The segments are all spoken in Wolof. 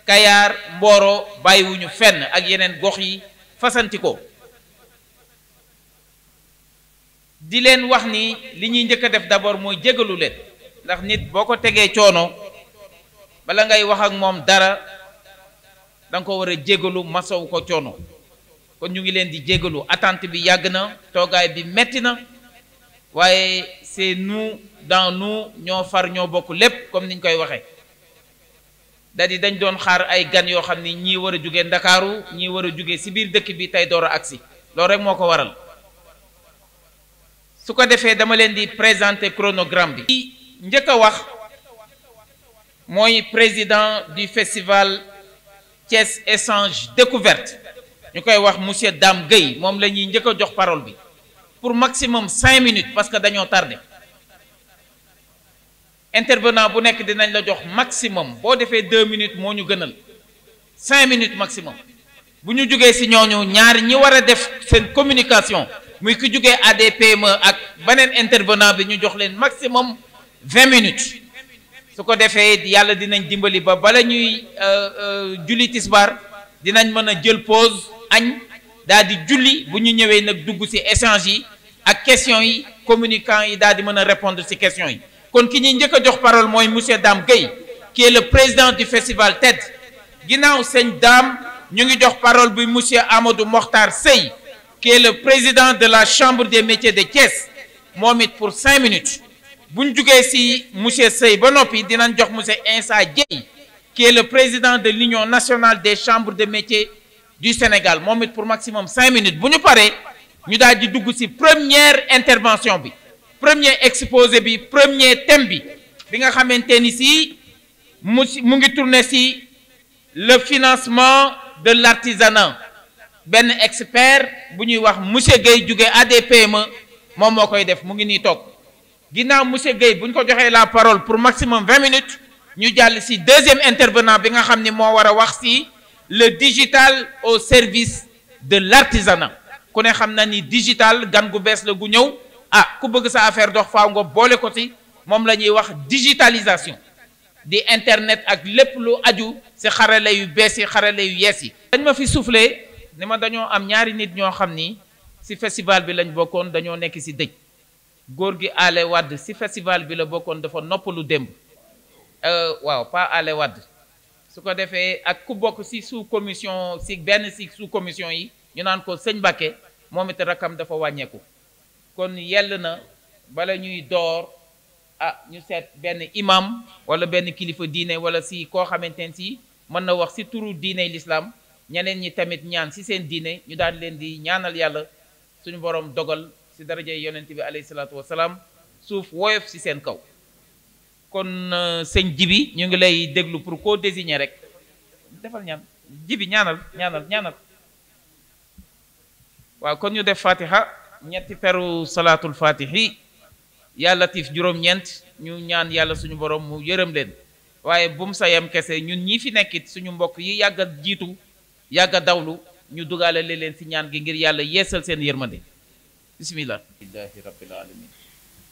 Kayar Mboro bàyyiwuñu fenn ak yeneen gox yi fasanti ko di leen wax ni li ñuy njëkk a def d'abord mooy jégalu leen ndax nit boo ko tegee coono bala ngay wax ak moom dara danga ko war a jégalu masow ko coono kon ñu ngi leen di jégalu attente bi yàgg na toogaay bi metti na waaye c'est nous dans nous ñoo far ñoo bokk lépp comme niñ koy waxee dadi dañ doon xaar ay gan yoo xam ni ñii war a jóge Ndakaaru ñii war a jóge ci biir dëkk bi tey door a agsi loolu rek moo ko waral su ko defee dama leen di présenter chronogramme bi njëkk a wax mooy président du festival Thiès Échange Découverte ñu koy wax monsieur Dame Gueye moom la ñuy njëkk a jox parole bi pour maximum 5 minutes parce que dañoo tardé intervenant bu nekk dinañ la jox maximum boo defee 2 minutes moo ñu gënal 5 minutes maximum bu ñu jógee ci ñooñu ñaar ñi war a def seen communication muy ki jógee ADPME ak beneen intervenant bi ñu jox leen maximum 20 minutes su ko defee yàlla dinañ dimbali ba bala ñuy julli tisbaar dinañ mën a jël pause añ daal di julli bu ñu ñëwee nag dugg ci échange yi ak questions yi communicants yi daal di mën a répondre ci questions yi kon ki ñuy njëkk a jox parole mooy monsieur Dame Gueye qui est le président du festival TED ginnaaw sëñ Dame ñu ngi jox parole bi monsieur Amadou Mokhtar Sey qui est le président de la chambre des métiers de Thiès moom it pour 5 minutes bu ñu jugee ci monsieur Sey ba noppi dinañ jox monsieur Insa Dieye qui est le président de l'union nationale des chambres de métiers du Sénégal moom it pour maximum 5 minutes bu ñu paree ñu daal di dugg ci première intervention bi premier exposé bi premier thème bi nga xamante ni ci mu ngi tourner ci le financement de l'artisanat benn expert bu ñuy wax monsieur Gueye jóge ADPME moom moo koy def mu ngi nii toog ginnaaw monsieur Gueye bu ñu ko joxee la parole pour maximum 20 minutes ñu jàll ci deuxième intervenant bi nga xam ni moo war a wax ci le digital au service de l'artisanat ku ne xam na ni digital gan gu bees la gu ñëw ku bëgg sa affaire dox faaw nga boole ko ci moom la ñuy wax digitalisation di internet ak lépp lu aju ci xarale yu bees yi xarale yu yees yi. dañ ma fi soufflé ni ma dañoo am ñaari nit ñoo xam ni ci festival bi lañ bokkoon dañoo nekk ci dëj góor gi Ale Wade ci festival bi la bokkoon dafa noppalu démb waaw pas Ale Wade su ko defee ak ku bokk ci sous commission ci benn ci sous commission yi ñu naan ko sëñ Mbacké moom it rakam dafa wàññeeku. kon yell na bala ñuy door ñu seet benn imam wala benn kilifa diine wala si koo xamante ne si mën na wax si turu diine l'islam ñeneen ñi tamit ñaan si seen diine ñu daal leen di ñaanal yàlla suñu borom dogal si daraja yonent bi alayhi salaatu wasalaam suuf woyof si seen kaw kon sëñ Jibi ñu ngi lay déglu pour koo désigner rek defal ñaan Jibi ñaanal waaw kon ñu def fatiha ñetti peru salaatul fatihi ya latif juróom-ñeent ñu ñaan yàlla suñu borom mu yërëm leen waaye bu mu sa yem kese ñun ñii fi nekkit suñu mbokk yi yàgg a jiitu yàgg a dawlu ñu dugaale leen ci ñaan gi ngir yàlla yeesal seen yërmande bismillah lillahi rabbil alamin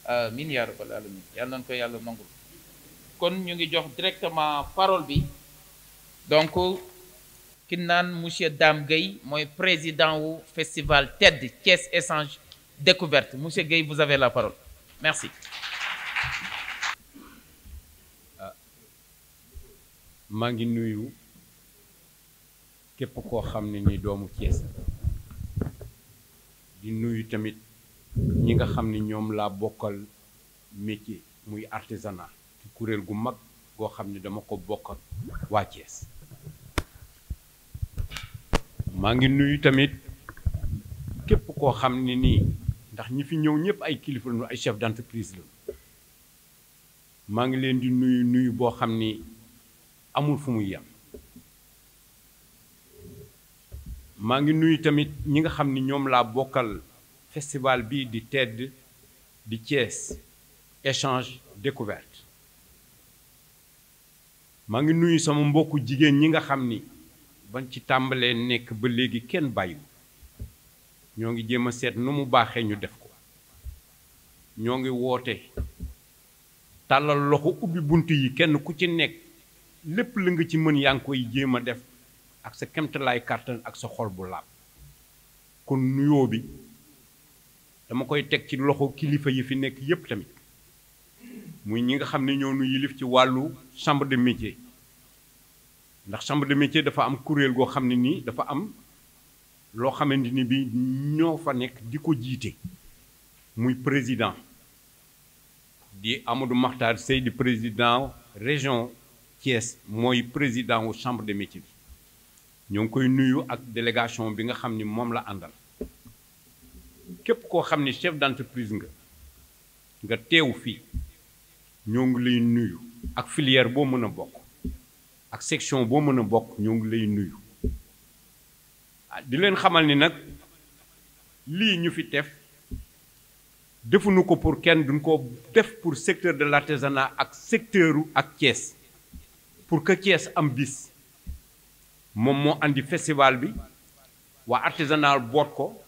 amin ya rabbal alamin yàlla nañ ko yàlla nangul kon ñu ngi jox directement parole bi donc ki naan monsieur Dame Gueye mooy président wu festival TED Thiès Échange Découverte monsieur Gueye vous avez la parole merci. maa ngi nuyu képp koo xam ne ni doomu Thiès di nuyu tamit ñi nga xam ni ñoom laa bokkal métier muy artisanat ci kuréel gu mag goo xam ni dama ko bokk ak waa Thiès. maa ngi nuyu tamit képp koo xam ne nii ndax ñi fi ñëw ñëpp ay kilifa lañu ay chef d'entreprise la maa ngi leen di nuyu boo xam ni amul fu muy yem. maa ngi nuyu tamit ñi nga xam ni ñoom laa bokkal festival bi di TED di Thiès Échange Découverte maa ngi nuyu sama mbokku jigéen ñi nga xam ni bañ ci tàmbalee nekk ba léegi kenn bàyyiwu ñoo ngi jéem a seet nu mu baaxee ñu def ko ñoo ngi woote tàllal loxo ubbi bunt yi kenn ku ci nekk lépp la nga ci mën yaa ngi koy jéem a def ak sa kemtalaay kàttan ak sa xol bu laab kon nuyoo bi dama koy teg ci loxo kilifa yi fi nekk yépp tamit muy ñi nga xam ne ñoo nu yilif ci wàllu chambre de métier ndax chambre de métier dafa am kuréel goo xam ne nii dafa am loo xamante ni bi ñoo fa nekk di ko jiite muy président di Amadou Makhtar Seye di président région Thiès mooy président wu chambre de métier bi ñoo ngi koy nuyu ak délégation bi nga xam ni moom la àndal képp koo xam ni chef d'entreprise nga teew fii ñoo ngi lay nuyu ak filière boo mën a bokk ak section boo mën a bokk ñoo ngi lay nuyu di leen xamal ni nag lii ñu fi defuñu ko pour kenn duñ ko def pour secteur de l'artisanat ak secteuru ak Thiès pour que Thiès am bis moom moo andi festival bi waa artisanal boot ko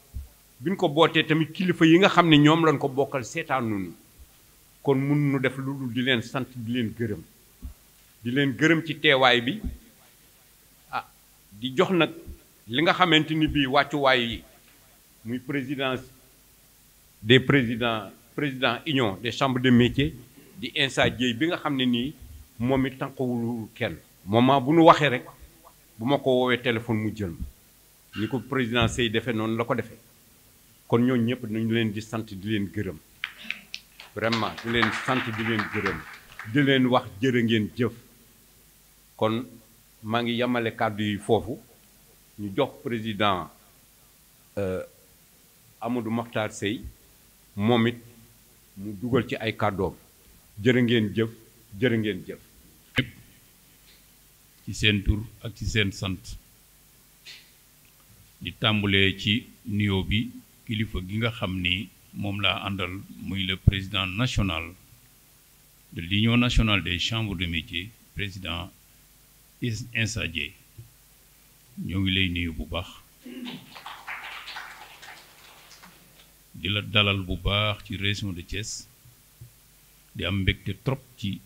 biñ ko bootee tamit kilifa yi nga xam ne ñoom lañ ko bokkal seetaan nunu kon mun nu def lu dul di leen sant di leen gërëm ci teewaay bi di jox nag li nga xamante ni bii wàccuwaay yi muy président union des chambres de métiers di Insa Dieye bi nga xam ne nii moom it tànqawul kenn moment bu nu waxee rek bu ma ko woowee téléphone mu jël ma ni ko président Seye defee noonu la ko defee kon ñooñu ñëpp nañu leen di sant di leen gërëm vraiment di leen sant di leen gërëm di leen wax jërë ngeen jëf kon maa ngi yamale kàddu yi foofu ñu jox président Amadou Makhtar Seye moom it mu dugal ci ay kàddoom jërë ngeen jëf jërë ngeen jëf. ci seen tur ak ci seen sant di tàmbulee ci nuyoo bi kilifa gi nga xam ni moom laa àndal muy le président national de l'Union nationale des chambres de métiers président Insa Dieye ñoo ngi lay nuyu bu baax di la dalal bu baax ci région de Thiès di am mbégte trop ci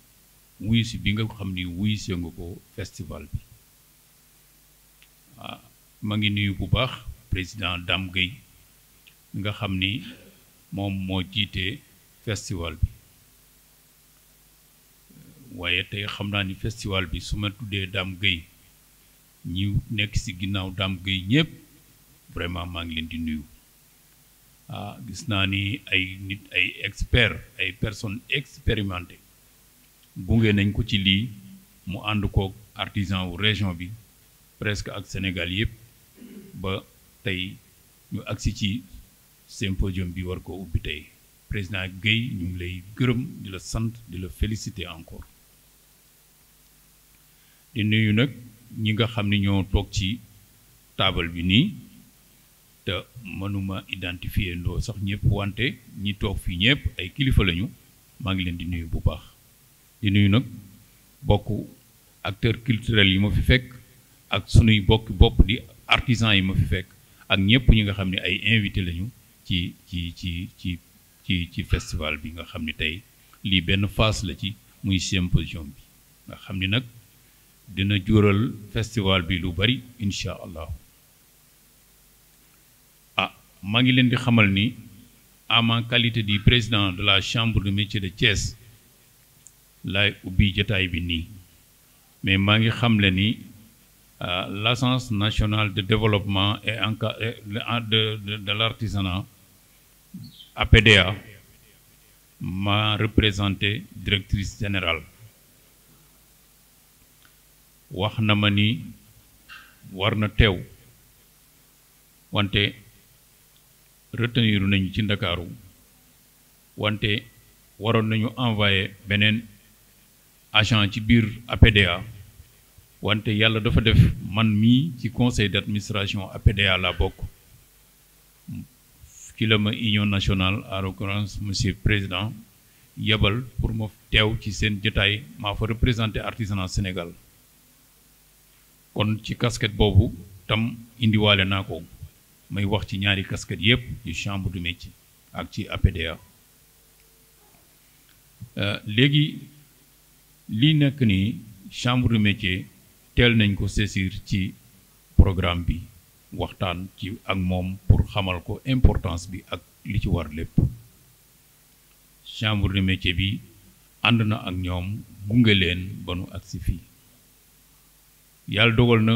wuyu si bi nga xam ni wuyu si nga ko festival bi ma ngi nuyu bu baax président Dame Gueye nga xam ni moom moo jiite festival bi waaye tey xam naa ni festival bi su ma tuddee Dame Gueye ñi nekk ci ginnaaw Dame Gueye ñëpp vraiment maa ngi leen di nuyu gis naa ni ay nit ay experts ay personnes expérimentées gunge nañ ko ci lii mu ànd koog artisan wu région bi presque ak Sénégal yëpp ba tey ñu agsi ci symposium bi war ko ubbi tey président Gueye ñu ngi lay gërëm di la sant di la féliciter encore di nuyu nag ñi nga xam ni ñoo toog ci taabal bi nii te mënuma identifier ndoo sax ñëpp wante ñi toog fii ñëpp ay kilifa lañu maa ngi leen di nuyu bu baax di nuyu nag bokk acteurs culturels yi ma fi fekk ak sunuy bokki bopp di artisans yi ma fi fekk ak ñëpp ñi nga xam ne ay invité lañu ci festival bi nga xam ne tey lii benn phase la ci muy symposium bi nga xam ni nag dina jural festival bi lu bari incha allah maa ngi leen di xamal ni en qualité du président de la chambre de métiers de Thiès laay ubbi jotaay bi nii mais maa ngi xamle ni l'agence nationale de développement et de l'artisanat APDA m'a représenté directrice générale wax na ma ni war na teew wante retenir nañu ci Ndakaaru wante waroon nañu envoyé beneen agent ci biir APDA wante yàlla dafa def man mii ci conseil d'administration APDA la bokk ci la ma union nationale en l'occurrence monsieur président yebal pour ma teew ci seen jotaay maa fa représenté artisanat Sénégal kon ci casquette boobu tam indiwaale naa ko may wax ci ñaari casquette yépp ci chambre de métier ak ci APDA léegi lii nekk nii chambre de métier teel nañ ko saisir ci programme bi waxtaan ci ak moom pour xamal ko importance bi ak li ci war lépp chambre de métier bi ànd na ak ñoom gunge leen ba nu agsi fii yàlla dogal na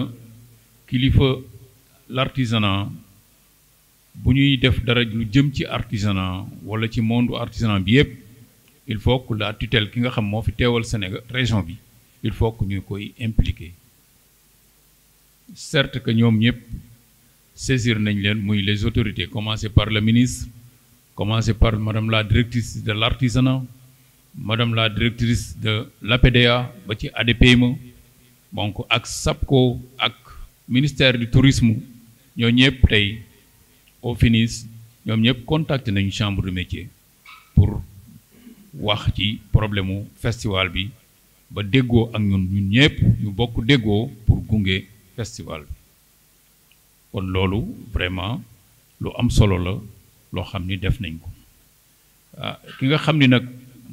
kilifa l'artisanat bu ñuy def dara lu jëm ci artisanat wala ci monde artisanat bi yépp il faut que la tutelle ki nga xam moo fi teewal Sénégal région bi il faut que ñu koy impliquer certes que ñoom ñëpp saisir nañ leen muy les autorités commencé par le ministre commencé par madame la directrice de l'artisanat madame la directrice de l'APDA ba ci ADPME donc ak SAPCO ak ministère du tourisme ñoo ñëpp tey au finish ñoom ñëpp contacté nañu chambre de métier pour wax ci problème mu festival bi ba déggoo ak ñun ñëpp ñu bokk déggoo pour gunge festival bi kon loolu vraiment lu am solo la loo xam ni def nañ ko ki nga xam ni nag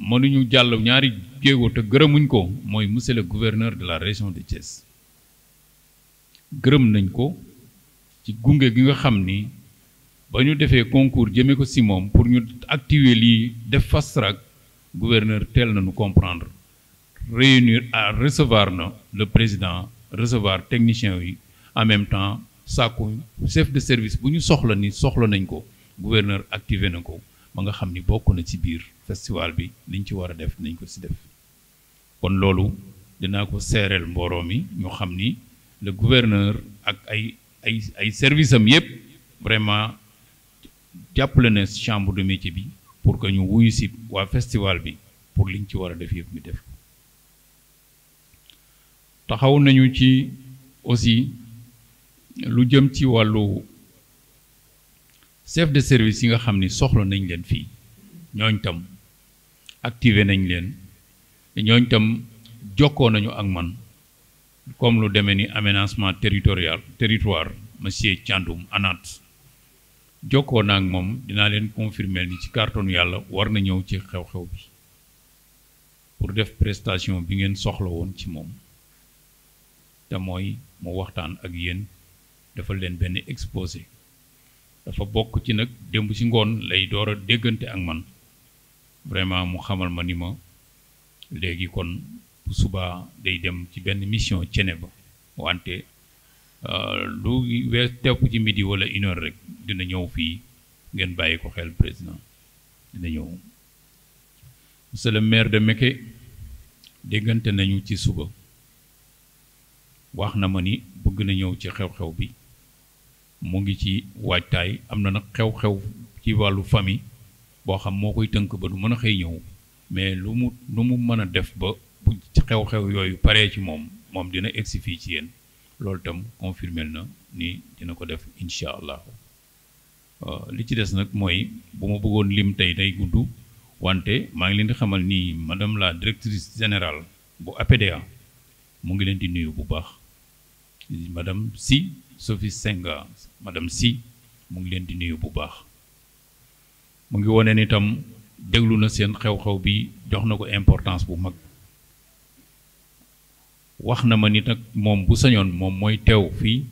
mënuñu jàll ñaari jéego te gërëmuñ ko mooy monsieur le gouverneur de la région de Thiès gërëm nañ ko ci gunge gi nga xam ni ba ñu defee concours jëmee ko si moom pour ñu activer lii def fast track gouverneur teel nañu comprendre réunir à recevoir na le président recevoir technicien yi en même temps sàkku chef de service bu ñu soxla ni soxla nañ ko gouverneur activé na ko ba nga xam ni bokk na ci biir festival bi liñ ci war a def nañ ko si def kon loolu dinaa ko seereel mbooloo mi ñu xam ni le gouverneur ak ay service am yépp vraiment jàppale na chambre de métier bi pour que ñu wuyu si waa festival bi pour liñ ci war a def yëpp ñu def taxaw nañu ci aussi lu jëm ci wàllu chef de service yi nga xam ni soxla nañ leen fii ñooñ tam activé nañ leen ñooñ tam jokkoo nañu ak man comme lu demee ni aménagement territoire monsieur Thiandoum ANAT jokkoo naa ak moom dinaa leen confirmer ni ci kàttanu yàlla war na ñëw ci xew-xew bi pour def prestation bi ngeen soxla woon ci moom te mooy mu waxtaan ak yéen dafa leen benn exposé dafa bokk ci nag démb ci ngoon lay door a déggante ak man vraiment mu xamal ma ni ma léegi kon bu subaa day dem ci benn mission cene ba wante lu wees tepp ci midi wala une heure rek dina ñëw fii ngeen bàyyi ko xel président dina ñëw monsieur le maire de Mékhé déggante nañu ci suba wax na ma ni bëgg na ñëw ci xew-xew bi mu ngi ci waajtaay am na nag xew-xew ci wàllu famille boo xam moo koy tënk ba du mën a xëy ñëw mais lu mu mën a def ba bu xew-xew yooyu paree ci moom dina egsi fii ci yéen loolu tam confirmé na ni dina ko def incha allah li ci des nag mooy bu ma bëggoon lim tey day gudd wante maa ngi leen di xamal ni madame la directrice générale bu APDA mu ngi leen di nuyu bu baax madame Sy Sophie Senga madame Sy mu ngi leen di nuyu bu baax mu ngi wone ni tam déglu na seen xew-xew bi jox na ko importance bu mag wax na ma ni nag moom bu sañoon moom mooy teew fii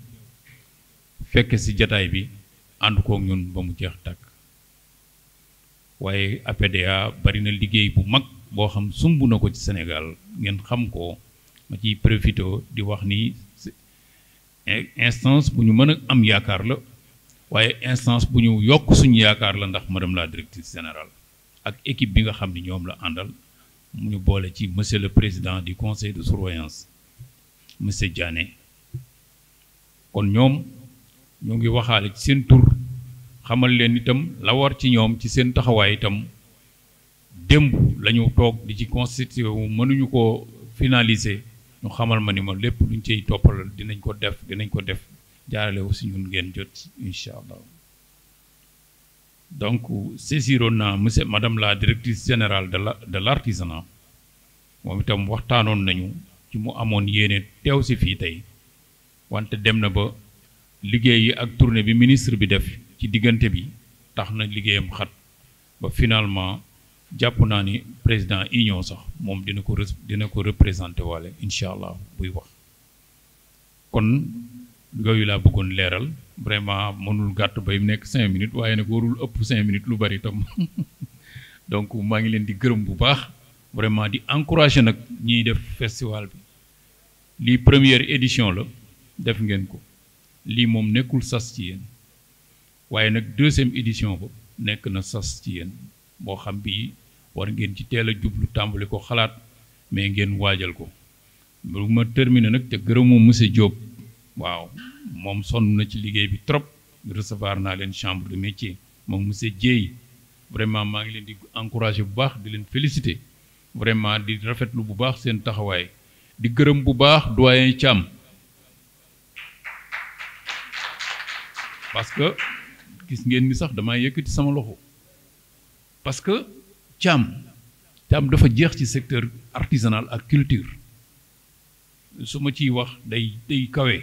fekk ci jataay bi ànd kook ñun ba mu jeex tàkk waaye APDA bari na liggéey bu mag boo xam sumb na ko ci Sénégal ngeen xam ko ma ciy profité di wax ni instance bu ñu mën a am yaakaar la waaye instance bu ñu yokk suñu yaakaar la ndax madame la directrice générale ak équipe bi nga xam ni ñoom la àndal mu ñu boole ci monsieur le président du conseil de surveillance monsieur Diané kon ñoom ñoo ngi waxaale ci seen tur xamal leen itam la war ci ñoom ci seen taxawaay itam démb la ñu toog di ci constitué wu mënuñu ko finaliser ñu xamal ma ni ma lépp luñ ciy toppal dinañ ko def jaarale aussi ñun ngeen jot incha allah donc saisiroon naa madame la directrice générale de l'artisanat moom itam waxtaanoon nañu ci mu amoon yéene teew si fii tey wante dem na ba liggéey yi ak tournée bi ministre bi def ci diggante bi tax na liggéeyam xat ba finalement jàpp naa ni président union sax moom dina ko représenté waale incha allah buy wax kon yooyu laa bëggoon leeral vraiment mënul gàtt bay mu nekk 5 minutes waaye nag warul ëpp 5 minutes lu bari tam donc maa ngi leen di gërëm bu baax vraiment di encourager nag ñiy def festival bi lii première édition la def ngeen ko lii moom nekkul sas ci yéen waaye nag deuxième édition ba nekk na sas ci yéen boo xam bii war ngeen ci teel a jublu tàmbali ko xalaat mais ngeen waajal ko bu ma terminer nag te gërëmoo monsieur Diop waaw moom sonn na ci liggéey bi trop recevoir naa leen chambre de métier moom monsieur Dieye vraiment maa ngi leen di encourager bu baax di leen féliciter vraiment di rafetlu bu baax seen taxawaay di gërëm bu baax doyen Thiam parce que gis ngeen ni sax damaa yëkkati sama loxo parce que Thiam dafa jeex ci secteur artisanal ak culture su ma ciy wax day kawe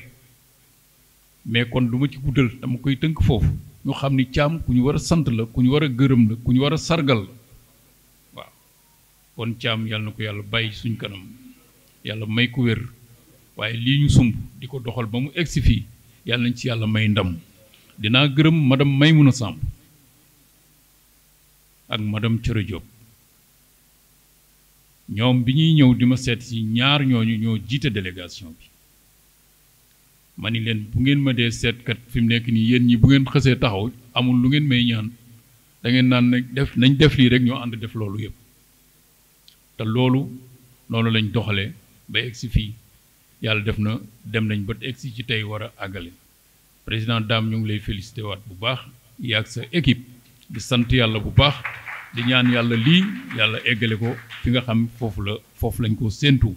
mais kon du ma ci guddal dama koy tënk foofu ñu xam ni Thiam ku ñu war a sant la ku ñu war a gërëm la ku ñu war a sargal la waaw kon Thiam yàlla na ko yàlla bàyyi suñ kanam yàlla may ko wér waaye lii ñu sumb di ko doxal ba mu egsi fii yàlla nañ ci yàlla may ndam dinaa gërëm madame Maymouna Samb ak madame Thioro Diop ñoom bi ñuy ñëw di ma seet si ñaar ñooñu ñoo jiite délégation bi ma ni leen bu ngeen ma dee seetkat fi mu nekk nii yéen ñi bu ngeen xësee taxaw amul lu ngeen may ñaan da ngeen naan nañ def lii rek ñoo ànd def loolu yëpp te loolu noonu lañ doxalee ba egsi fii yàlla def na dem nañ ba egsi ci tey war a àggale président Dame ñu ngi lay félicité waat bu baax yaag sa équipe di sant yàlla bu baax di ñaan yàlla lii yàlla eggale ko fi nga xam foofu lañ ko séentu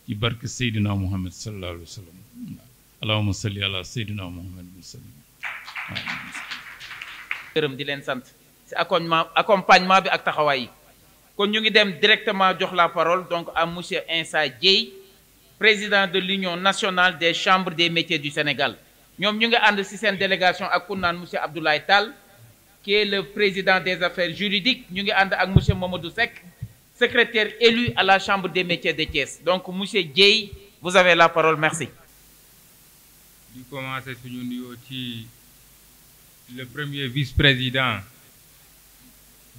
ci barke Seydina Muhammad sallallahu alayhi wa sallam allahumma salli ala Seydina Muhammad sallam gërëm di leen sant ci accompagnement bi ak taxawaay yi kon ñu ngi dem directement jox la parole donc à monsieur Insa Dieye président de l'Union nationale des chambres des métiers du Sénégal ñoom ñu ngi ànd ci seen délégation ak ku naan monsieur Abdoulaye Tall qui est le président des affaires juridiques ñu ngi ànd ak monsieur Mamadou Seck secrétaire élu à la chambre des métiers de Thiès donc monsieur Dieye vous avez la parole merci. di commencer suñu nuyoo ci le premier vice-président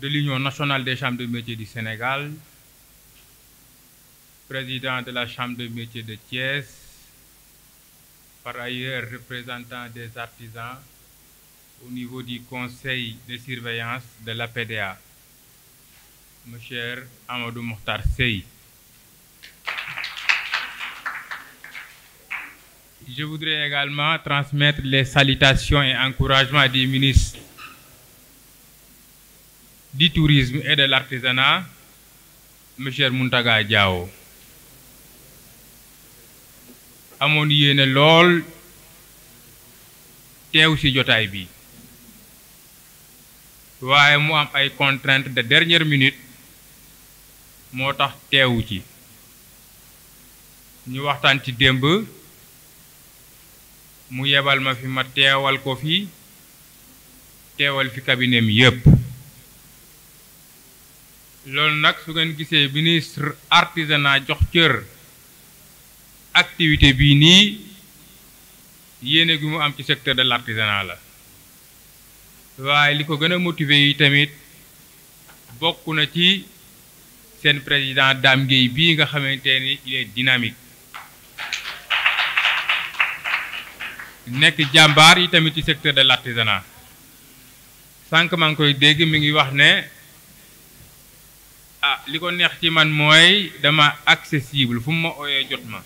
de l'Union nationale des chambres de métiers du Sénégal, président de la chambre de métiers de Thiès, par ailleurs représentant des artisans au niveau du conseil de surveillance de l'APDA, monsieur Amadou Mokhtar Sey. Je voudrais également transmettre les salutations et encouragements du ministre du tourisme et de l'artisanat, monsieur Mountaga Diaw. amoon yéene lool teew ci jotaay bi waaye mu am ay contraintes de dernière minute moo tax teewu ci ñu waxtaan ci démb mu yebal ma fi ma teewal ko fi teewal fi cabinet mi yépp loolu nag su ngeen gisee ministre artisanat jox cër activité bii nii yéene gi mu am ci secteur de l'artisanat la waaye li ko gën a motiver yi tamit bokk na ci seen président Dame Gueye bii nga xamante ni il est dynamique nekk jàmbaar yi tamit ci secteur de l'artisanat sànq maa ngi koy dégg mi ngi wax ne li ko neex ci man mooy dama accessible fu mu ma ooyee jot ma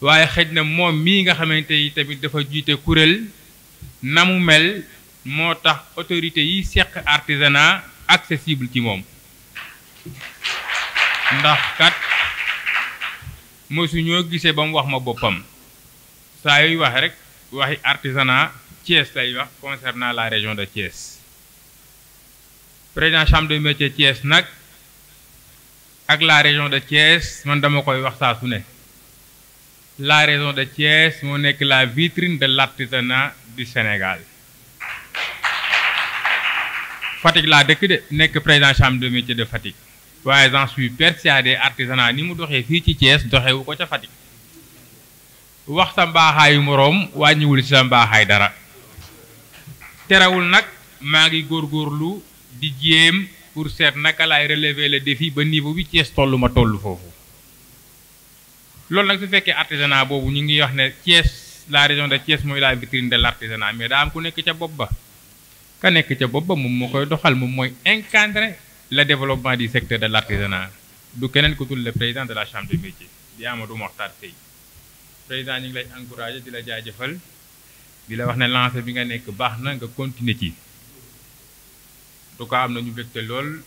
waaye xëj na moom mii nga xamante yi tamit dafa jiite kuréel na mu mel moo tax autorité yi seq artisanat accessible ci moom ndax kat mosuñoo gisee ba mu wax ma boppam saa yuy wax rek waxi artisanat Thiès lay wax concernant la région de Thiès président chambre de métier Thiès nag ak la région de Thiès man dama koy wax saa su ne la région de Thiès moo nekk la vitrine de l'artisanat du Sénégal Fatick laa dëkk de nekk président chambre de métier de Fatick waaye j'en suis persuadé artisanat ni mu doxee fii ci Thiès doxewu ko ca Fatick wax sa mbaaxaayu moroom wàññiwul ci sa mbaaxaay dara terewul nag maa ngi góorgóorlu di jéem pour seet naka laay relever le défi ba niveau bi Thiès toll ma toll foofu loolu nag su fekkee artisanat boobu ñu ngi wax ne Thiès la région de Thiès mooy la vitrine de l'artisanat mais daa am ku nekk ca bopp ba ka nekk ca bopp ba moom moo koy doxal moom mooy encadrer le développement du secteur de l'artisanat du keneen ku dul le président de la chambre des métiers di Amadou Mokhtar Seye président ñu ngi lay encourager di la jaajëfal di la wax ne lancé bi nga nekk baax na nga continuer ci en tout cas am na ñu bégte lool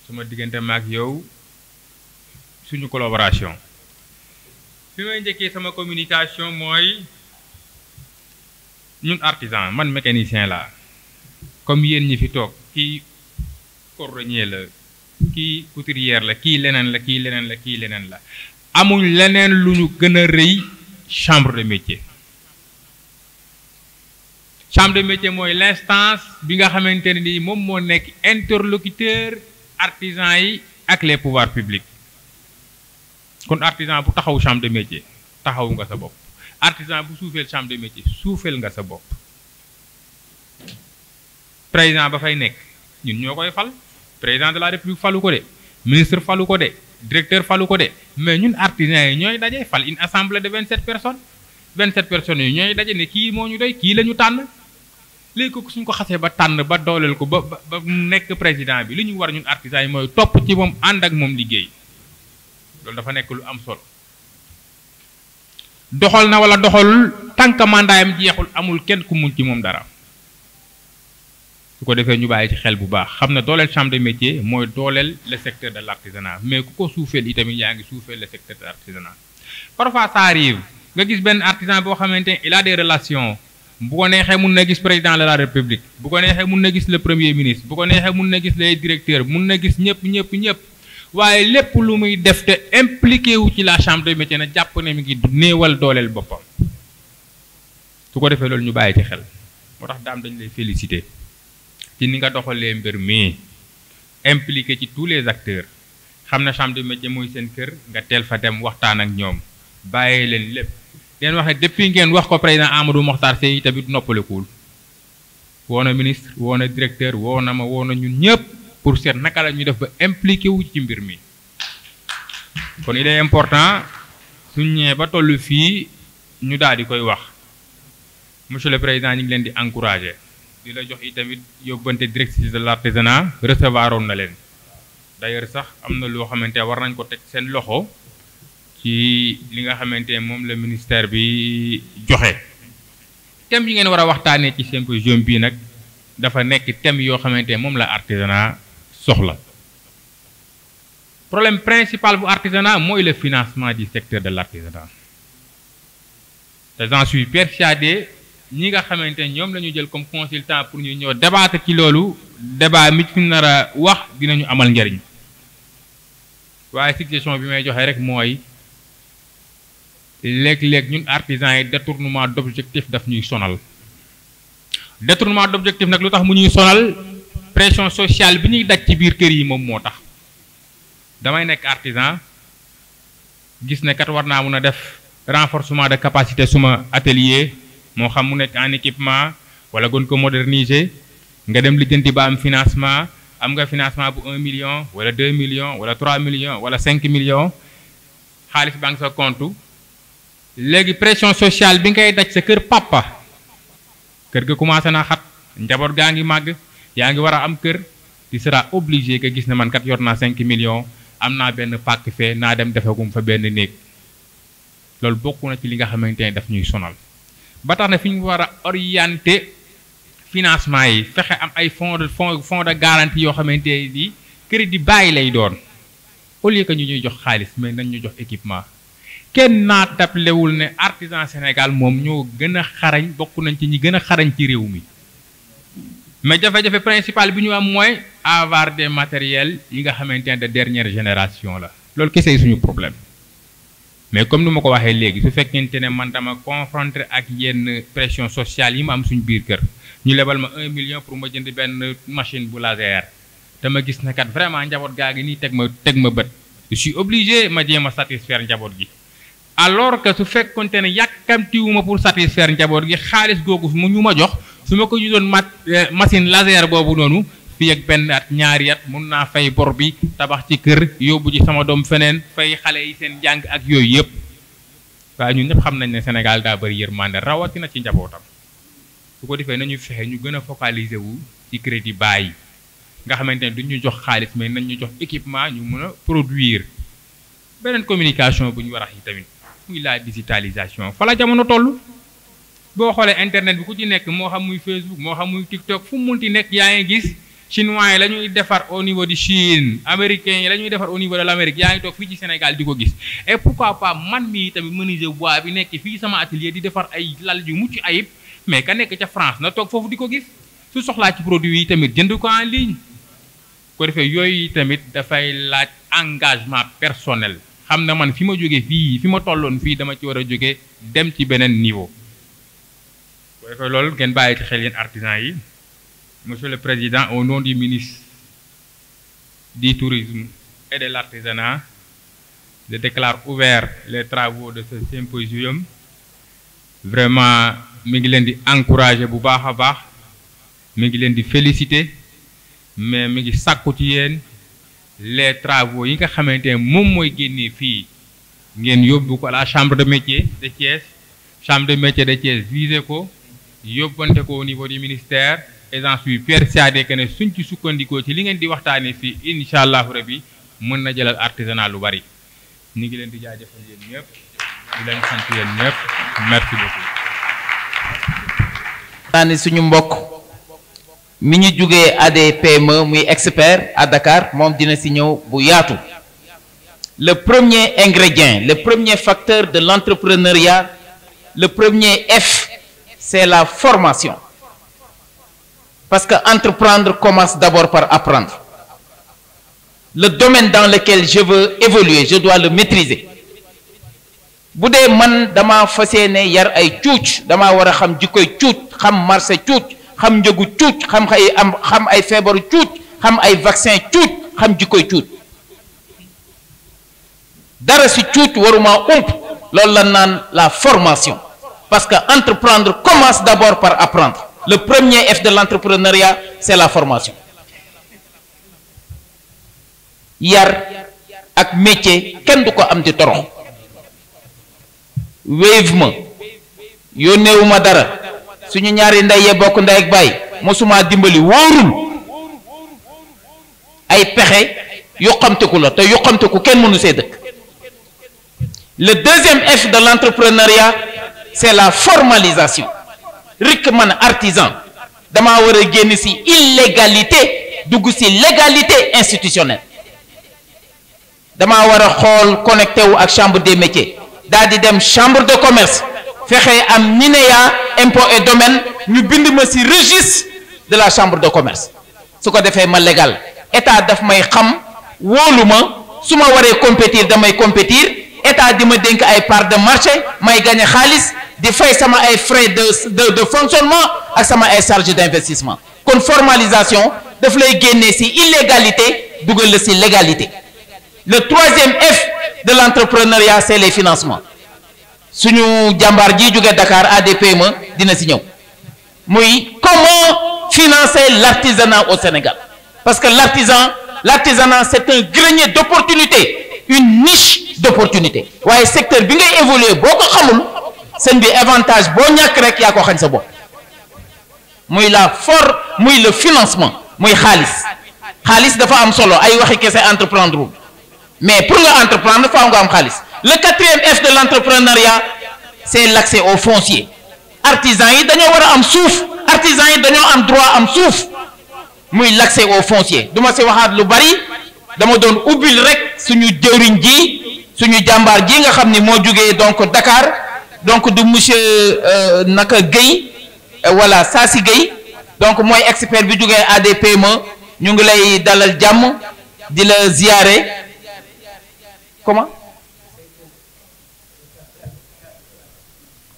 suma diggante maak yow suñu collaboration fi may njëkkee sama communication mooy ñun artisan man mécanicien la comme yéen ñi fi toog kii cordonnier la kii couturière la kii leneen la kii leneen la kii leneen la amuñ leneen lu ñu gën a rëy chambre de métier chambre de métier mooy l'instance bi nga xamante ne ni moom moo nekk interlocuteur artisan yi ak les pouvoirs publics kon artisan bu taxaw chambre de métier taxaw nga sa bopp artisan bu suufeel chambre de métier suufeel nga sa bopp président ba fay nekk ñun ñoo koy fal président de la république falu ko de ministre falu ko de directeur falu ko de mais ñun artisans yi ñooy daje fal une assemblée de 27 personnes 27 personnes yi ñooy daje ne kii moo ñu doy kii la ñu tànn léegi ko suñ ko xasee ba tànn ba dooleel ko ba nekk président bi li ñu war ñun artisans yi mooy topp ci moom ànd ak moom liggéey loolu dafa nekk lu am solo doxal na wala doxalul tant que mandaayam jeexul amul kenn ku mun ci moom dara su ko defee ñu bàyyi ci xel bu baax xam ne dooleel chambre de métier mooy dooleel le secteur de l'artisanat mais ku ko suufeel itamit yaa ngi suufeel le secteur de l'artisanat parfois ça arrive nga gis benn artisan boo xamante ne il a des relations bu ko neexee mun na gis président de la république bu ko neexee mun na gis le premier ministre bu ko neexee mun na gis les directeurs mun na gis ñëpp waaye lépp lu muy def te impliqué wu ci la chambre de métier na jàpp ne mi ngi néewal dooleel boppam su ko defee loolu ñu bàyyi ci xel moo tax daam dañ lay féliciter ci ni nga doxalee mbir mi impliqué ci tous les acteurs xam na chambre de métier mooy seen kër nga teel fa dem waxtaan ak ñoom bàyyee leen lépp leen wax ne depuis ngeen wax ko président Amadou Mokhtar Seye tamit noppalekuwul woo na ministre woo na directeur woo na ma woo na ñun ñëpp pour seet naka la ñuy def ba impliqué wu ci mbir mi kon il est important suñ ñëwee ba toll fii ñu daal di koy wax monsieur le président ñu ngi leen di encourager di la jox itamit yóbbante directrice de l'artisanat recevoir woon na leen d'ailleurs sax am na loo xamante war nañ ko teg seen loxo ci li nga xamante moom la ministère bi joxe thème yi ngeen war a waxtaanee ci symposium bii nag dafa nekk thème yoo xamante moom la artisanat soxla problème principal bu artisanat mooy le financement du secteur de l'artisanat te j'en suis persuadé ñi nga xamante ñoom la ñu jël comme consultant pour ñu ñëw débattre ci loolu débat mi fi nar a wax dinañu amal njariñ waaye suggestion bi may joxe rek mooy léeg-léeg ñun artisans yi détournement d'objectif daf ñuy sonal détournement d'objectif nag lu tax mu ñuy sonal pression sociale bi ñuy daj ci biir kër yi moom moo tax damay nekk artisan gis ne kat war naa mun a def renforcement de capacité suma atelier moo xam mu nekk en équipement wala gën ko moderniser nga dem lijjanti ba am financement am nga financement bu 1 million wala 2 millions wala 3 millions wala 5 millions xaalis baa ngi sa compte léegi pression sociale bi ngay daj sa kër papa kër ga commencé naa xat njaboot gaa ngi màgg yaa ngi war a am kër tu seras obligé nga gis ne man kat yor naa 5 millions am naa benn pàkk fee naa dem defagum fa benn néeg loolu bokk na ci li nga xamante ne daf ñuy sonal ba tax na fi ñu war a orienter financement yi fexe am ay fonds de garantie yoo xamante ni crédit bàyyi lay doon au lieu que ñu ñuy jox xaalis mais nañ ñu jox équipement kenn naa tablewul ne artisan Sénégal moom ñoo gën a xarañ bokk nañ ci ñi gën a xarañ ci réew mi mais jafe-jafe principal bi ñu am mooy avoir des matériels yi nga xamante ne de dernière génération la loolu kese suñu problème mais comme ni ma ko waxee léegi su fekkente ne man dama confronté ak yenn pression sociale yi ma am suñu biir kër ñu lebal ma 1 million pour ma jënd benn machine bu laser dama gis ne kat vraiment njaboot gaa gi nii teg ma bët je suis obligé ma jéem a satisfaire njaboot gi alors que su fekkonte ne yàkkamtiwuma pour satisfaire njaboot gi xaalis googu mu ñu ma jox su ma ko ñu doon machine laser boobu noonu fii ak benn at ñaari at mun naa fay bor bi tabax ci kër yóbbu ci sama doom feneen fay xale yi seen jàng ak yooyu yëpp waaye ñun ñëpp xam nañ ne Sénégal daa bëri yërmande rawatina ci njabootam su ko defee nañu fexe ñu gën a focaliser wu ci crédit bail nga xamante ne duñ ñu jox xaalis mais nañ ñu jox équipement ñu mën a produire beneen communication bu ñu war a yi tamit muy la digitalisation fa la jamono toll boo xoolee internet bi ku ci nekk moo xam muy Facebook moo xam muy TikTok fu mu munti nekk yaa ngi gis chinois yi la ñuy defar au niveau de Chine américains yi la ñuy defar au niveau de l'Amérique yaa ngi toog fii ci Sénégal di ko gis et pourquoi pas man mii tamit menuisier bois bi nekk fii sama atelier di defar ay lal yu mucc ayib mais ka nekk ca France na toog foofu di ko gis su soxlaa ci produit yi tamit jënd ko en ligne ko defee yooyu tamit dafay laaj engagement personnel xam na man fi ma jógee fii fi ma tolloon fii dama ci war a jógee dem ci beneen niveau ko defee loolu ngeen bàyyi ci xel yéen artisans yi. Monsieur le Président, au nom du ministre du Tourisme et de l'Artisanat, je déclare ouvert les travaux de ce symposium. Vraiment, je suis encouragé bu baax a baax mi ngi leen di féliciter mais mi ngi sàkku ci yéen les travaux yi nga xamante ne moom mooy génnee fii ngeen yóbbu ko à la chambre de métier de Thiès chambre de métier de Thiès visé ko yóbbante ko au niveau du ministère. Et j'en suis persuadé que ne suñ ci sukkandikoo ci li ngeen di waxtaanee fii incha allahu rabi mën na jëlal artisanat lu bari ñu ngi leen di jaajëfal yéen ñëpp di leen sant yéen ñëpp merci beaucoup. naa ni suñu mbokk mi ñu jugee ADPME muy expert à Dakar moom dina si ñëw bu yaatu. Le premier ingrédient, le premier facteur de l'entrepreneuriat, le premier F, c'est la formation. Parce que entreprendre commence d'abord par apprendre. Le domaine dans lequel je veux évoluer, je dois le maîtriser. bu dee man dama fas yéene yar ay cuuc dama war a xam jikkoy cuuc xam marché cuuc xam njëgu cuuc xam ay feebaru cuuc xam ay vaccin cuuc xam jikkoy cuuc dara si cuuc waruma loolu la naan la formation. Parce que entreprendre commence d'abord par apprendre. Le premier F de l'entrepreneuriat, c'est la formation. Yar ak métier kenn du ko am di torox. Wave ma yónneewuma dara suñu ñaari ndey yee bokk ndey ak baay mosuma dimbali wóorul ay pexe yoxamteku la te yoxamteku kenn mënu see dëkk. Le deuxième F de l'entrepreneuriat, c'est la formalisation. Rik man artisan dama war a génn ci illégalité dugg ci légalité institutionnelle dama war a xool connecté wu ak chambre des métiers daal di dem chambre de commerce fexe am NINEA impôt et domaine ñu bind ma ci registre de la chambre de commerce su ko defee ma légal état daf may xam wóolu ma su ma waree compétir damay compétir état di ma dénk ay part de marché may gagné xaalis di fay sama ay frais de fonctionnement ak sama ay charges d'investissement kon formalisation daf lay génnee ci illégalité dugal la ci légalité. Le troisième F de l'entrepreneuriat, c'est les financements suñu jàmbaar ji jóge Dakar ADPME dina ci ñëw muy comment financer l'artisanat au Sénégal parce que l'artisanat c'est un grenier d'opportunités, une niche d'opportunités waaye secteur bi ngay évoluer boo ko xamul seen bi avantage boo ñàkk rek yaa ko xañ sa bopp muy muy le financement muy xaalis dafa am solo ay waxi kese entreprendre mais pour nga entreprendre faaw nga am xaalis. Le quatrième F de l'entrepreneuriat, c'est l'accès au foncier. Artisans yi dañoo war a am suuf artisans yi dañoo am droit am suuf muy l'accès au foncier duma ci waxaat lu bari dama doon ubbil rek suñu jëwriñ ji suñu jàmbaar ji nga xam ni moo jugee donc Dakar donc du monsieur naka Guèye voilà Sassi Guèye donc mooy expert bi jugee ADPME ñu ngi lay dalal jàmm di la ziyaare comment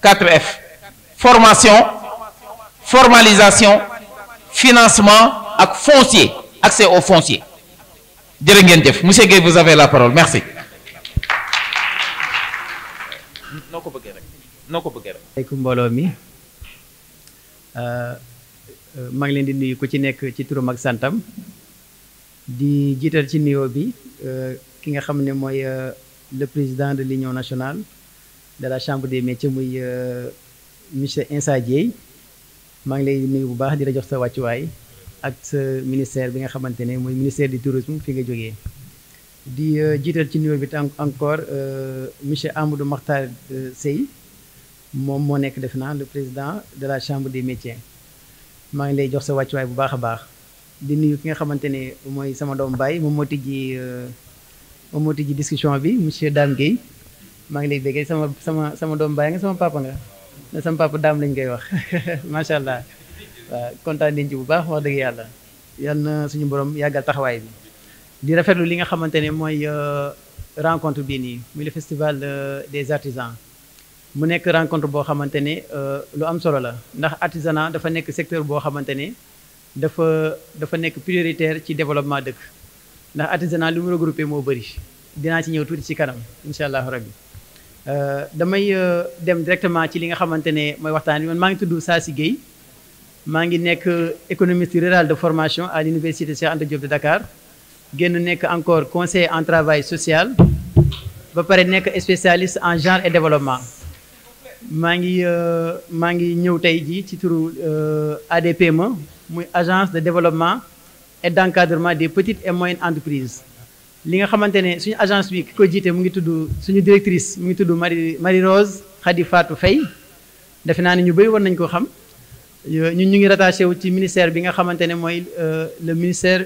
4F formation formalisation financement ak foncier accès au foncier jërë ngeen jëf monsieur Guèye vous avez la parole merci. noo ko bëggee rek. aleykum mbooloo mi maa ngi leen di nuyu ku ci nekk ci turam ak santam di jiital ci nuyoo bi ki nga xam ne mooy le président de l'union nationale de la chambre des métiers muy monsieur Insa Dieye maa ngi lay nuyu bu baax di la jox sa wàccuwaay ak sa ministère bi nga xamante ne mooy ministère du tourisme fi nga jógee di jiital ci nuyoo bi encore monsieur Amadou Makhtar Seye moom moo nekk def naa le président de la chambre des métiers maa ngi lay jox sa wàccuwaay bu baax a baax di nuyu ki nga xamante ne mooy sama doom baay moom moo tijji discussion bi monsieur Dame Guèye maa ngi lay béggee sama doom baay nga sama papa nga sama papa Dame lañ koy wax macha allah waaw kontaan nañ ci bu baax wax dëgg yàlla yal na suñu borom yàggal taxawaay bi di rafetlu li nga xamante ne mooy rencontre bii nii muy le festival des artisans mu nekk rencontre boo xamante ne lu am solo la ndax artisanat dafa nekk secteur boo xamante ne dafa nekk prioritaire ci développement dëkk ndax artisanat lu mu regroupé moo bëri dinaa ci ñëw tuuti ci kanam incha allahu rabbi damay dem directement ci li nga xamante ne mooy waxtaan bi man maa ngi tudd Saasi Guèye maa ngi nekk économiste rural de formation à l'université Cheikh Anta Diop de Dakar génn nekk encore conseiller en travail social ba pare nekk spécialiste en genre et développement maa ngi ñëw tey jii ci turu ADPME muy agence de développement et d'encadrement des petites et moyennes entreprises li nga xamante ne suñu agence bi ki ko jiite mu ngi tudd suñu directrice mu ngi tudd Marie Rose Khady Fatou Faye defe naa ne ñu bëri war nañu ko xam ñun ñu ngi rattaché wu ci ministère bi nga xamante ne mooy le ministère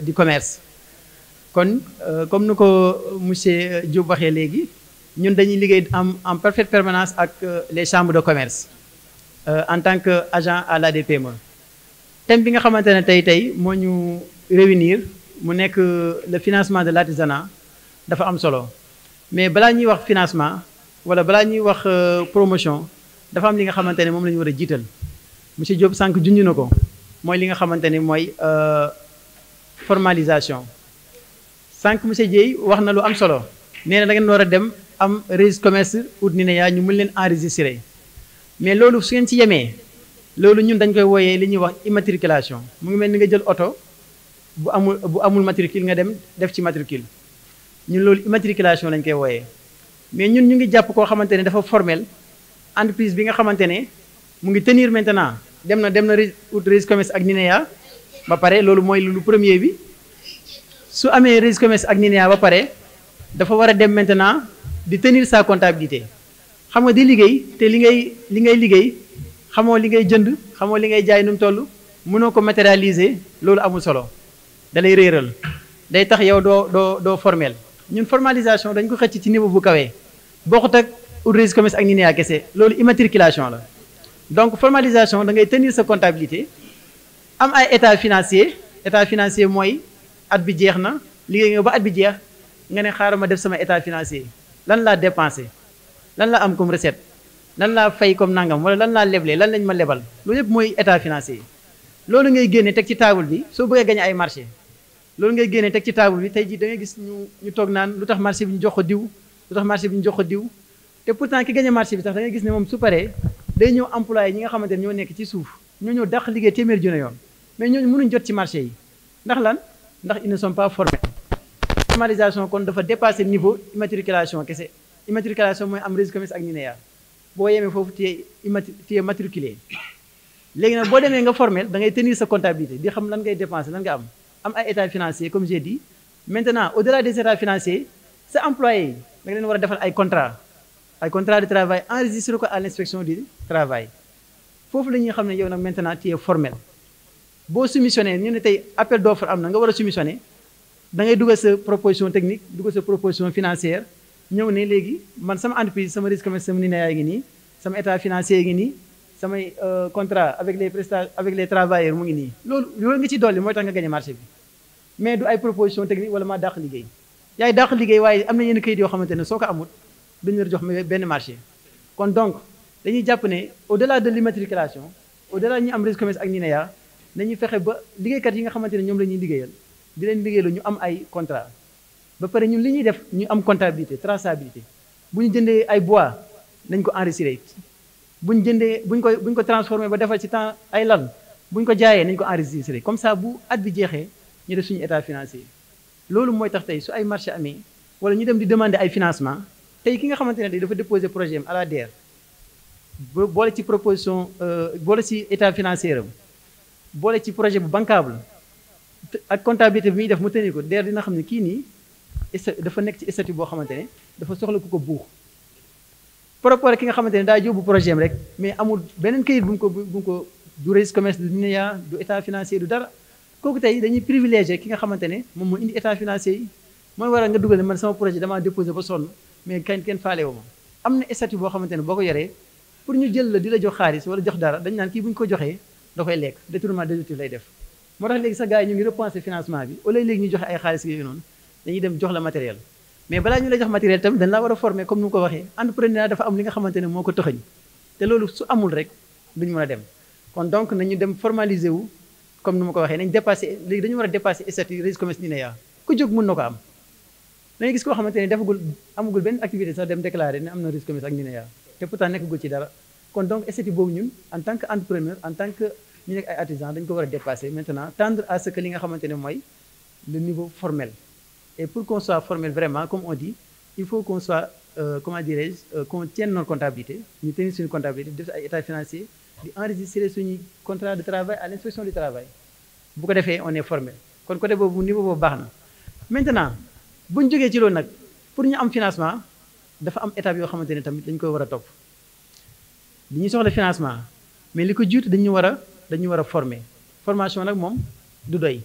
du commerce kon comme ni ko monsieur Diop waxee léegi ñun dañuy liggéey en parfaite permanence ak les chambres de commerce en tant que agent à l'ADPME thème bi nga xamante ne tey moo ñu réunir mu nekk le financement de l'artisanat dafa am solo mais balaa ñuy wax financement wala balaa ñuy wax promotion dafa am li nga xamante ne moom la ñu war a jiital monsieur Diop sànq junj na ko mooy li nga xamante ne mooy formalisation sànq monsieur Dieye wax na lu am solo nee na da ngeen war a dem am registre commerce ut ni ne yaa ñu mën leen enregistrer mais loolu su ngeen ci yemee loolu ñun dañ koy wooyee li ñuy wax immatriculation mu ngi mel ni nga jël oto bu amul matricule nga dem def ci matricule ñun loolu immatriculation lañ koy wooyee mais ñun ñu ngi jàpp koo xamante ne dafa formel entreprise bi nga xamante ne mu ngi tenir maintenant dem na ut registre commerce ak NINEA ba pare loolu mooy lu premier bi su amee registre commerce ak NINEA ba pare dafa war a dem maintenant di tenir sa comptabilité xam nga di liggéey te li ngay liggéey xamoo li ngay jënd xamoo li ngay jaay nu mu toll mënoo ko matérialiser loolu amul solo da lay réeral day tax yow doo formel ñun formalisation dañ ko xëcc ci niveau bu kawee bokkut ak ut registre commerce ak NINEA kese loolu immatriculation la donc formalisation da ngay tenir sa comptabilité am ay état financier mooy at bi jeex na liggéey nga ba at bi jeex nga ne xaaral ma def sama état financier lan laa dépensé lan laa am comme recette lan laa fay comme nangam wala lan laa leble lan lañ ma lebal loolu yëpp mooy état financier loolu ngay génne teg ci table bi soo bëggee gagné ay marché loolu ngay génne teg ci table bi tey jii da ngay gis ñu toog naan lu tax marché bi ñu jox ko diw lu tax marché bi ñu jox ko diw te pourtant ki gagné marché bi sax da ngay gis ne moom su paree day ñëw employé ñi nga xamante ne ñoo nekk ci suuf ñoo ñëw dàq liggéey téeméer junne yoon mais ñooñu mënuñ jot ci marché yi ndax lan ndax ils ne sont pas formés. formalisation kon dafa dépasser niveau immatriculation kese immatriculation mooy am registre commerce ak NINEA boo yemee foofu tu es matriculé léegi nag boo demee nga formel da ngay tenir sa comptabilité di xam lan ngay dépenser lan nga am ay état financier comme j'ai dit maintenant au-delà des états financiers sa employé yi da nga leen war a defal ay contrat de travail enregistré ko à l'inspection du travail foofu la ñuy xam ne yow nag maintenant tu es formel boo soumissionné ñu ne tey appel d'offre am na nga war a soumissionné da ngay dugal sa proposition technique dugal sa proposition financière ñëw ne léegi man sama entreprise sama risque commerce sama NINEA ngi nii sama état financier ngi nii samay contrat avec les travailleurs mu ngi nii loolu nga ci dolli mooy tax nga gagné marché bi mais du ay proposition technique wala maa dàq liggéey yaay dàq liggéey waaye am na yenn kayit yoo xamante ne soo ko amut duñu la jox benn marché kon donc dañuy jàpp ne au delà de l'immatriculation au delà ñu am registre commerce ak NINEA nañu fexe ba liggéeykat yi nga xamante ne ñoom la ñuy liggéeyal di leen liggéeyal ñu am ay contrat ba pare ñun li ñuy def ñu am comptabilité traçabilité bu ñu jëndee ay bois nañ ko enregistré bu ñu jëndee bu ñu ko transformé ba defal ci temps ay lal bu ñu ko jaayee nañ ko enregistré comme ça bu at bi jeexee ñu def suñu état financier loolu mooy tax tey su ay marché amee wala ñu dem di demander ay financement tey ki nga xamante ne dafa déposer projet am à la DER boole ci proposition boole ci état financier am boole ci projet bu bancable ak comptabilité bi muy def mu tenir ko DER dina xam ne kii nii dafa nekk ci statut boo xamante ne dafa soxla ku ko buux par rapport ak ki nga xamante ne daa yóbbu projet am rek mais amul beneen kayit bu mu ko du registre commerce du NINEA du état financier du dara kooku tey dañuy privilégié ki nga xamante ne moom moo indi état financier yi mooy waral nga dugal ne man sama projet damaa déposé ba sonn mais kenn faale wu ma am na statut boo xamante ne boo ko yoree pour ñu jël la di la jox xaalis wala jox dara dañ naan kii bu ñu ko joxee da koy lekk détournement d'objectif lay def moo tax léegi sax gars yi ñu ngi repenser financement bi au lieu léegi ñu joxe ay xaalis yooyu noonu dañuy dem jox la matériel mais balaa ñu lay jox matériel tamit dañ laa war a former comme ni mu ko waxee entrepreneuriat dafa am li nga xamante ne moo ko tëxëñ te loolu su amul rek duñu mën a dem kon donc nañu dem formaliser wu comme ni ma ko waxee nañ dépassé léegi dañu war a dépassé statut registre commerce NINEA ku jóg mën na ko am dañuy gis koo xamante ne amagul benn activité sax dem déclarer ne am na registre commerce ak NINEA te pourtant nekkagul ci dara kon donc statut boobu ñun en tant que entrepreneur en tant que ñu nekk ay artisans dañu ko war a dépasser maintenant tendre à ce que li nga xamante ne mooy le niveau formel et pour qu'on soit formel vraiment comme on dit il faut qu'on soit comment dirais-je qu'on tienne notre comptabilité ñu tenir suñu comptabilité def ay état financier di enregistrer suñu contrat de travail à l'inspection du travail bu ko defee on est formel kon côté boobu niveau boobu baax na maintenant bu ñu jógee ci loolu nag pour ñu am financement dafa am étape yoo xamante ne tamit dañu koy war a topp dañuy soxla financement mais li ko jiitu dañu war a former formation nag moom du doy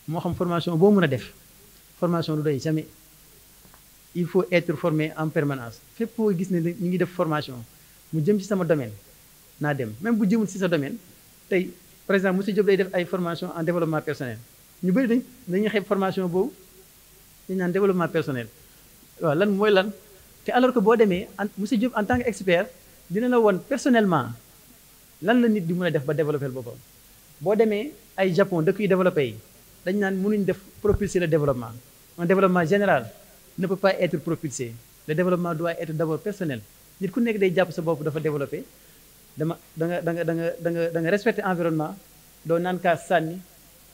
moo xam formation boo mën a def formation du doy jamais il faut être formé en permanence fépp foo gis ne ñu ngi def formation mu jëm ci sama domaine naa dem même bu jëmul ci sa domaine tey par exemple monsieur Diop day def ay formation en développement personnel ñu bëri dañuy xeeb formation boobu dañu naan développement personnel waaw lan mooy lan te alors que boo demee monsieur Diop en tant que expert dina la woon personnellement lan la nit di mën a def ba développer boppam boo demee ay Japon dëkk yu développé yi dañu naan mënuñ def propulser le développement un développement général ne peut pas être propulsé le développement doit être d'abord personnel nit ku nekk day jàpp sa bopp dafa développé da nga respecter environnement doo naan kaas sànni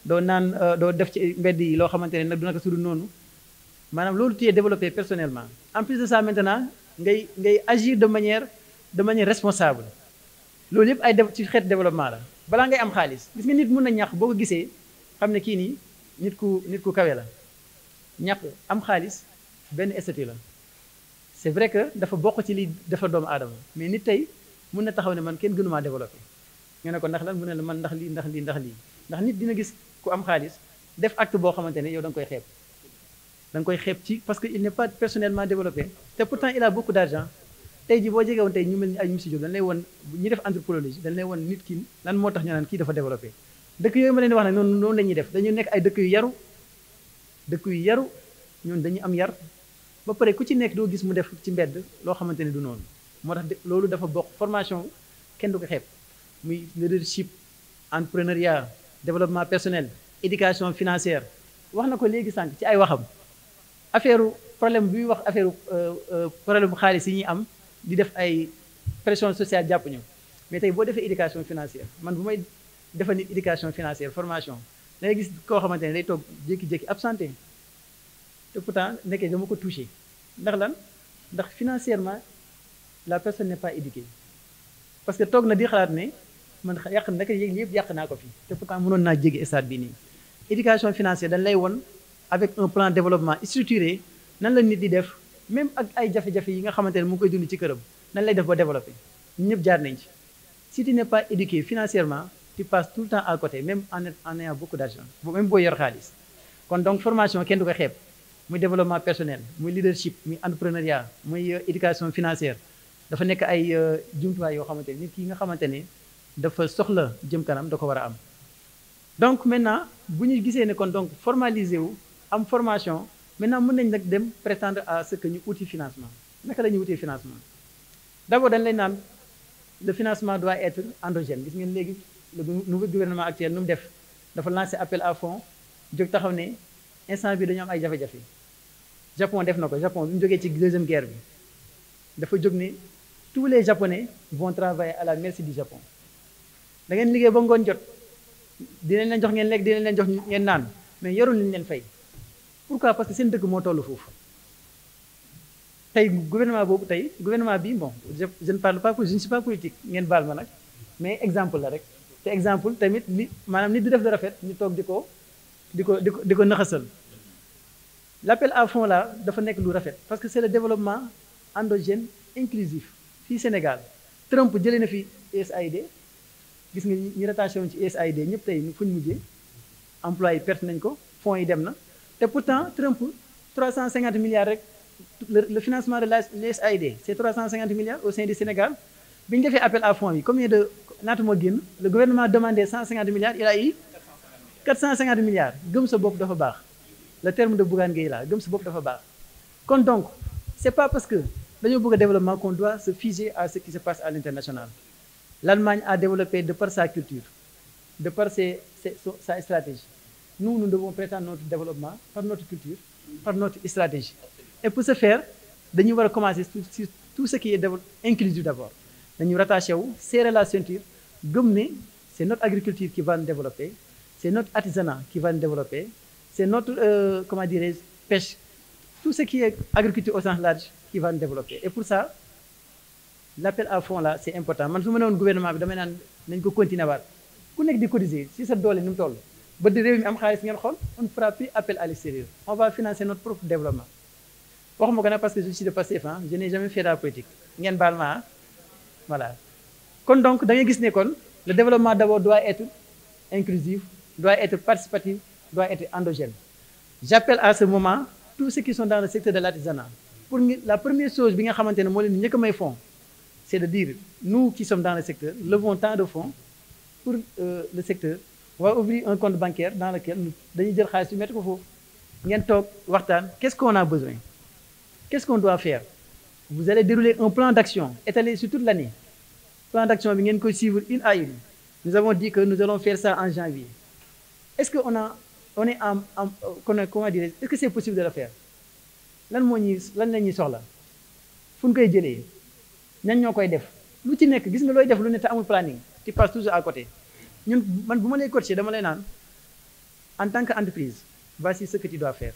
doo naan doo def ci mbedd yi loo xamante ne nag du naka sudu noonu maanaam loolu tu es développé personnellement en plus de ça maintenant ngay agir de manière responsable loolu yëpp ay def ci xeet développement la balaa ngay am xaalis gis nga nit mën na ñàkk boo ko gisee xam ne kii nii nit ku kawe la ñàkk am xaalis benn statut la c'est vrai que dafa bokk ci li dafa doomu aadama mais nit tey mën na taxaw ne man kenn gënumaa développé nga ne ko ndax lan mu ne la man ndax lii ndax nit dina gis ku am xaalis def acte boo xamante ne yow da nga koy xeeb ci parce que il n'est pas personnellement développé te pourtant il a beaucoup d'argent tey ji boo jege woon tey ñu mel ni ay monsieur Diop dañ lay woon ñi def anthropologie dañ lay woon nit ki lan moo tax ñu naan kii dafa développé dëkk yooyu ma leen di wax nag noonu la ñuy def dañu nekk ay dëkk yu yaru ñoon dañuy am yar ba pare ku ci nekk doo gis mu def ci mbedd loo xamante ne du noonu moo tax loolu dafa bokk formation kenn du ko xeeb muy leadership entrepreneuriat développement personnel éducation financière wax na ko léegi sànq ci ay waxam problème bi muy wax problème bu xaalis yi ñuy am di def ay pression sociale jàpp ñu mais tey boo defee éducation financière man bu may defal nit éducation financière formation da ngay gis koo xamante ne day toog jékki-jékki absenté te pourtant nekkee dama ko touché ndax financièrement la personne n'est pas éduquée parce que toog na di xalaat ne man yëpp yàq naa ko fi te pourtant mënoon naa jéggi stade bii nii éducation financière dañ lay won avec un plan de développement structuré nan la nit di def même ak ay jafe-jafe yi nga xamante ne mu ngi koy dund ci këram nan lay def ba développer ñëpp jaar nañ ci si tu n'es pas éduqué financièrement tu passes tout le temps à côté même en ayant beaucoup d'argent même boo yor xaalis kon donc formation kenn du ko xeeb muy développement personnel muy leadership muy entrepreneuriat muy éducation financière dafa nekk ay jumtuwaay yoo xamante ne nit ki nga xamante ne dafa soxla jëm kanam da ko war a am donc maintenant bu ñu gisee ne kon donc formaliser wu am formation maintenant mën nañ nag dem prétendre à ce que ñu uti financement naka la ñuy wutee financement d'abord dañ lay naan le financement doit être endogène. Gis ngeen léegi le nouveau gouvernement actuel nu mu def dafa lancer appel à fonds jóg taxaw ne instant bi dañu am ay jafe-jafe. Japon def na ko. Japon bi mu jógee ci deuxième guerre bi dafa jóg ne tous les Japonais vont travailler à la merci du Japon. Da ngeen liggéey ba ngoon jot dinañ leen jox ngeen lekk dinañ leen jox ngeen naan mais yorul nañ leen fay. Pourquoi? Parce que seen dëkk moo toll foofu. Tey gouvernement bi bon je ne parle pas je ne suis pas politique ngeen baal ma nag mais exemple la rek te exemple tamit ni maanaam nit di def lu rafet ñu toog di ko naxasal. L'appel à fonds là dafa nekk lu rafet parce que c'est le développement endogène inclusif fii Sénégal. Trump jëlee na fi USAID gis nga ñi rattaché woon ci USAID ñëpp tey fu ñu mujjee emploi yi perte nañ ko fonds yi dem na te pourtant Trump 350 milliards rek. Le financement de l'USAID, c'est 350 milliards au sein du Sénégal. Bi ñu defee appel à fonds yi combien de naata moo génn le gouvernement demandait 150 milliards il a eu 450 milliards. Gëm sa bopp dafa baax le terme de Bougane Gueye là gëm sa bopp dafa baax. Kon donc c'est pas parce que dañoo bëgg a développement qu'on doit se figer à ce qui se passe à l'international. L'Allemagne a développé de par sa culture, de par sa stratégie. Nous devons prétendre notre développement par notre culture, par notre stratégie. Et pour ce faire dañuy war a commencer sur tout ce qui est inclusif d'abord dañu rattaché wu serrer la ceinture gëm ne c'est notre agriculture qui va nous développer, c'est notre artisanat qui va nous développer, c'est notre comment dirais-je pêche, tout ce qui est agriculture au sens large qui va nous développer. Et pour ça l'appel à fonds là c'est important. Man su ma ne woon gouvernement bi damay naan nañ ko continuer waat ku nekk di cotiser si sa doole ni mu toll ba di réew mi am xaalis ngeen xool on ne fera plus appel à l'extérieur, on va financer notre propre développement. Waxuma ko nag parce que je suis de Pastef, je n'ai jamais fait de la politique ngeen baal ma voilà. Kon donc da ngay gis ne kon le développement d'abord doit être inclusif, doit être participatif, doit être endogène. J'appelle à ce moment tous ceux qui sont dans le secteur de l'artisanat pour la première chose bi nga xamante ne moo leen njëkk a may fonds c'est de dire nous qui sommes dans le secteur levons tant de fonds pour le secteur. On va ouvrir un compte bancaire dans lequel dañuy jël xaalis yu mettre ko foofu ngeen toog waxtaan qu'est-ce qu'on a besoin. Qu'est-ce qu'on doit faire? Vous allez dérouler un plan d'action étalé sur toute l'année. Plan d'action bi ngeen koy suivre une à une. Nous avons dit que nous allons faire ça en janvier. Est-ce que on est comment dire, est-ce que c'est possible de le faire? Lan la ñuy soxla fu ñu koy jëlee ñan ñoo koy def lu ci nekk gis nga looy def lu ne te amul planning tu passes toujours à côté. Ñun man bu ma lay coacher dama lay naan en tant qu'entreprise voici ce que tu dois faire.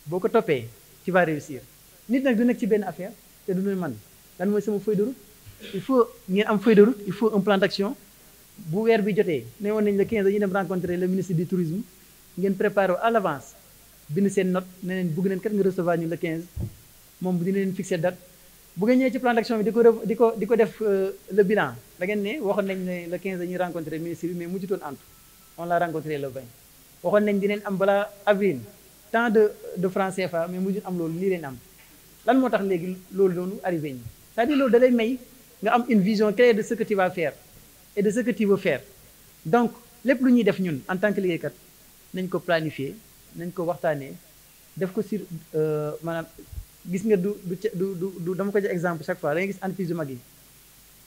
Boo ko toppee tu vas réussir. Nit nag du nekk ci benn affaire te du ne man lan mooy sama feuille de route. Il faut ngeen am feuille de route, il faut un plan d'action. Bu weer bi jotee ne woon nañ le 15 dañuy dem rencontrer le ministre du tourisme ngeen préparer à l'avance bind seen note ne leen bëgg nañ kat nga recevoir ñu le 15 moom dina leen fixer date. Bu ngeen ñëwee ci plan d'action bi di ko def le bilan da ngeen ne waxoon nañ ne le 15 dañuy rencontrer ministre bi mais mujjutoon antu on l'a rencontré le 20. Waxoon nañ dinañ am balaa avril tant de francs CFA mais mujj am loolu lii leen am lan moo tax léegi loolu noonu arrivé ñu c'est-à-dire loolu da lay may nga am une vision claire de ce que tu vas faire et de ce que tu veux faire. Donc lépp lu ñuy def ñun en tant que liggéeykat nañ ko planifier nañ ko waxtaanee def ko sur maanaam gis nga du dama ko jox exemple chaque fois da ngay gis entreprise yu mag yi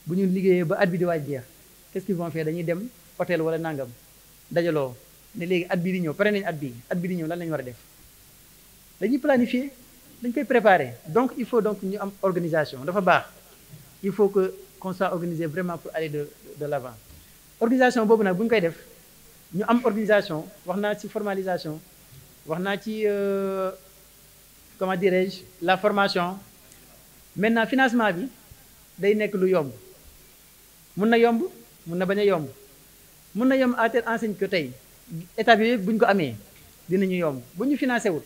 bu ñu liggéeyee ba at bi di waaj jeex qu'est-ce qu'ils vont faire dañuy dem hôtel wala nangam dajaloo ne léegi at bii di ñëw pare nañ at bi di ñëw lan lañu war a def dañuy planifier dañ koy préparer. Donc il faut donc ñu am organisation dafa baax il faut que qu'on soit organisé vraiment pour aller de l'avant. Organisation boobu nag bu ñu koy def ñu am organisation wax naa ci formalisation wax naa ci comment dirais-je la formation. Maintenant financement bi day nekk lu yomb mun na yomb mun na bañ a yomb mun na yomb à telle enseigne que tey état bi bu ñu ko amee dinañu yomb bu ñu financé wul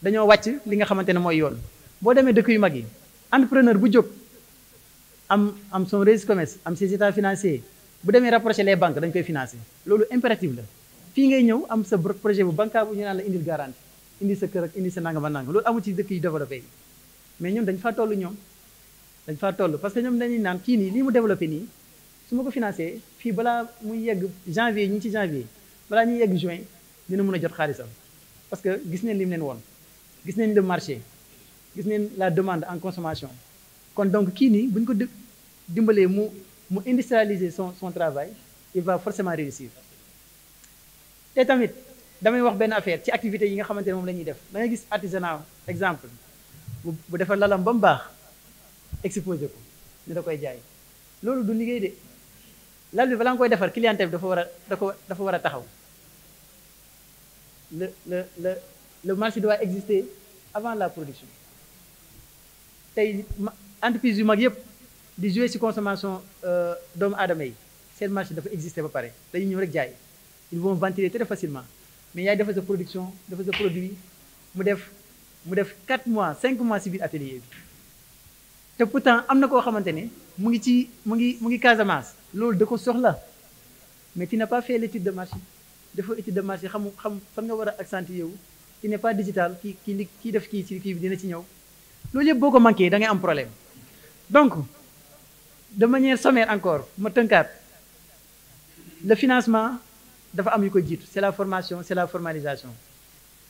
dañoo wàcc li nga xamante ne mooy yoon. Boo demee dëkk yu mag yi entrepreneur bu jóg am son registre commerce am ses états financiers bu demee rapprocher les banques dañ koy financer loolu impératif la. Fii ngay ñëw am sa projet bu bancable bu ñu naan la indil garantie indi sa kër ak indi sa nangam ak nangam loolu amul ci dëkk yu développé yi mais ñun dañ faa toll dañ faa toll parce que ñoom dañuy naan kii nii lii mu développé nii su ma ko financé fii balaa muy yegg janvier ñu ngi ci janvier balaa ñuy yegg juin dina mën a jot xaalisam parce que gis nañ li mu leen woon gis nañ le marché gis nañ la demande en consommation. Kon donc kii nii bu ñu ko dimbalee mu industrialiser son travail, il va forcément réussir. te tamit damay wax benn affaire ci activité yi nga xamante ne moom la ñuy def da ngay gis artisanat exemple bu defar lalam ba mu baax exposé ko ni da koy jaay loolu du liggéey de lal bi balaa nga koy defar clientèle bi dafa war a taxaw le marché doit exister avant la production tey entreprise yu mag yëpp di jouer ci consommation doomu aadama yi seen marché dafa exister ba pare dañuy ñëw rek jaay ils vont ventiler très facilement mais yaay defar sa production defar sa produit mu def 4 mois 5 mois ci biir atelier bi te pourtant am na koo xamante ne mu ngi Casamance loolu da ko soxla mais tu n'as pas fait l'étude de marché dafa étude de marché xam fan nga war a accentuer wu tu n'es pas digital kii def kii ci kii bi dina ci ñëw loolu yëpp boo ko manqué da ngay am problème donc de manière sommaire encore ma tënkaat le financement dafa am yu ko jiitu c'est la formation c'est la formalisation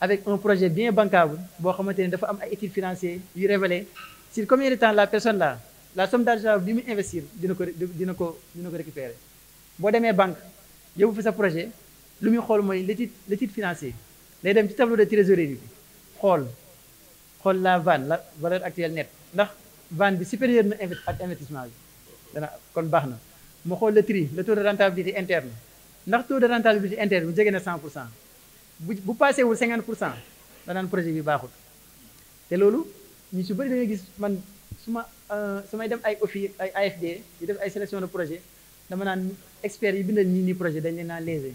avec un projet bien bancable boo xamante ne dafa am ay études financières yu révélé sur combien de temps la personne là la somme d'argent bi mu investir dina ko récupérer boo demee banque yóbbu fa sa projet lu muy xool mooy l'étude financière day dem ci tableau de trésorerie bi xool la vanne la valeur actuelle nette ndax vanne bi supérieur na ak investissement bi dana kon baax na mu xool le TRI le taux de rentabilité interne ndax taux de rentabilité interne bu jege na 100% bu passé wul 50% danaan projet bi baaxul te loolu ñu si bëri da nga gis man su may dem ay OFI ay AFD di def ay sélection de projet dama naan experts yi bindal ñii projet dañ leen naan léser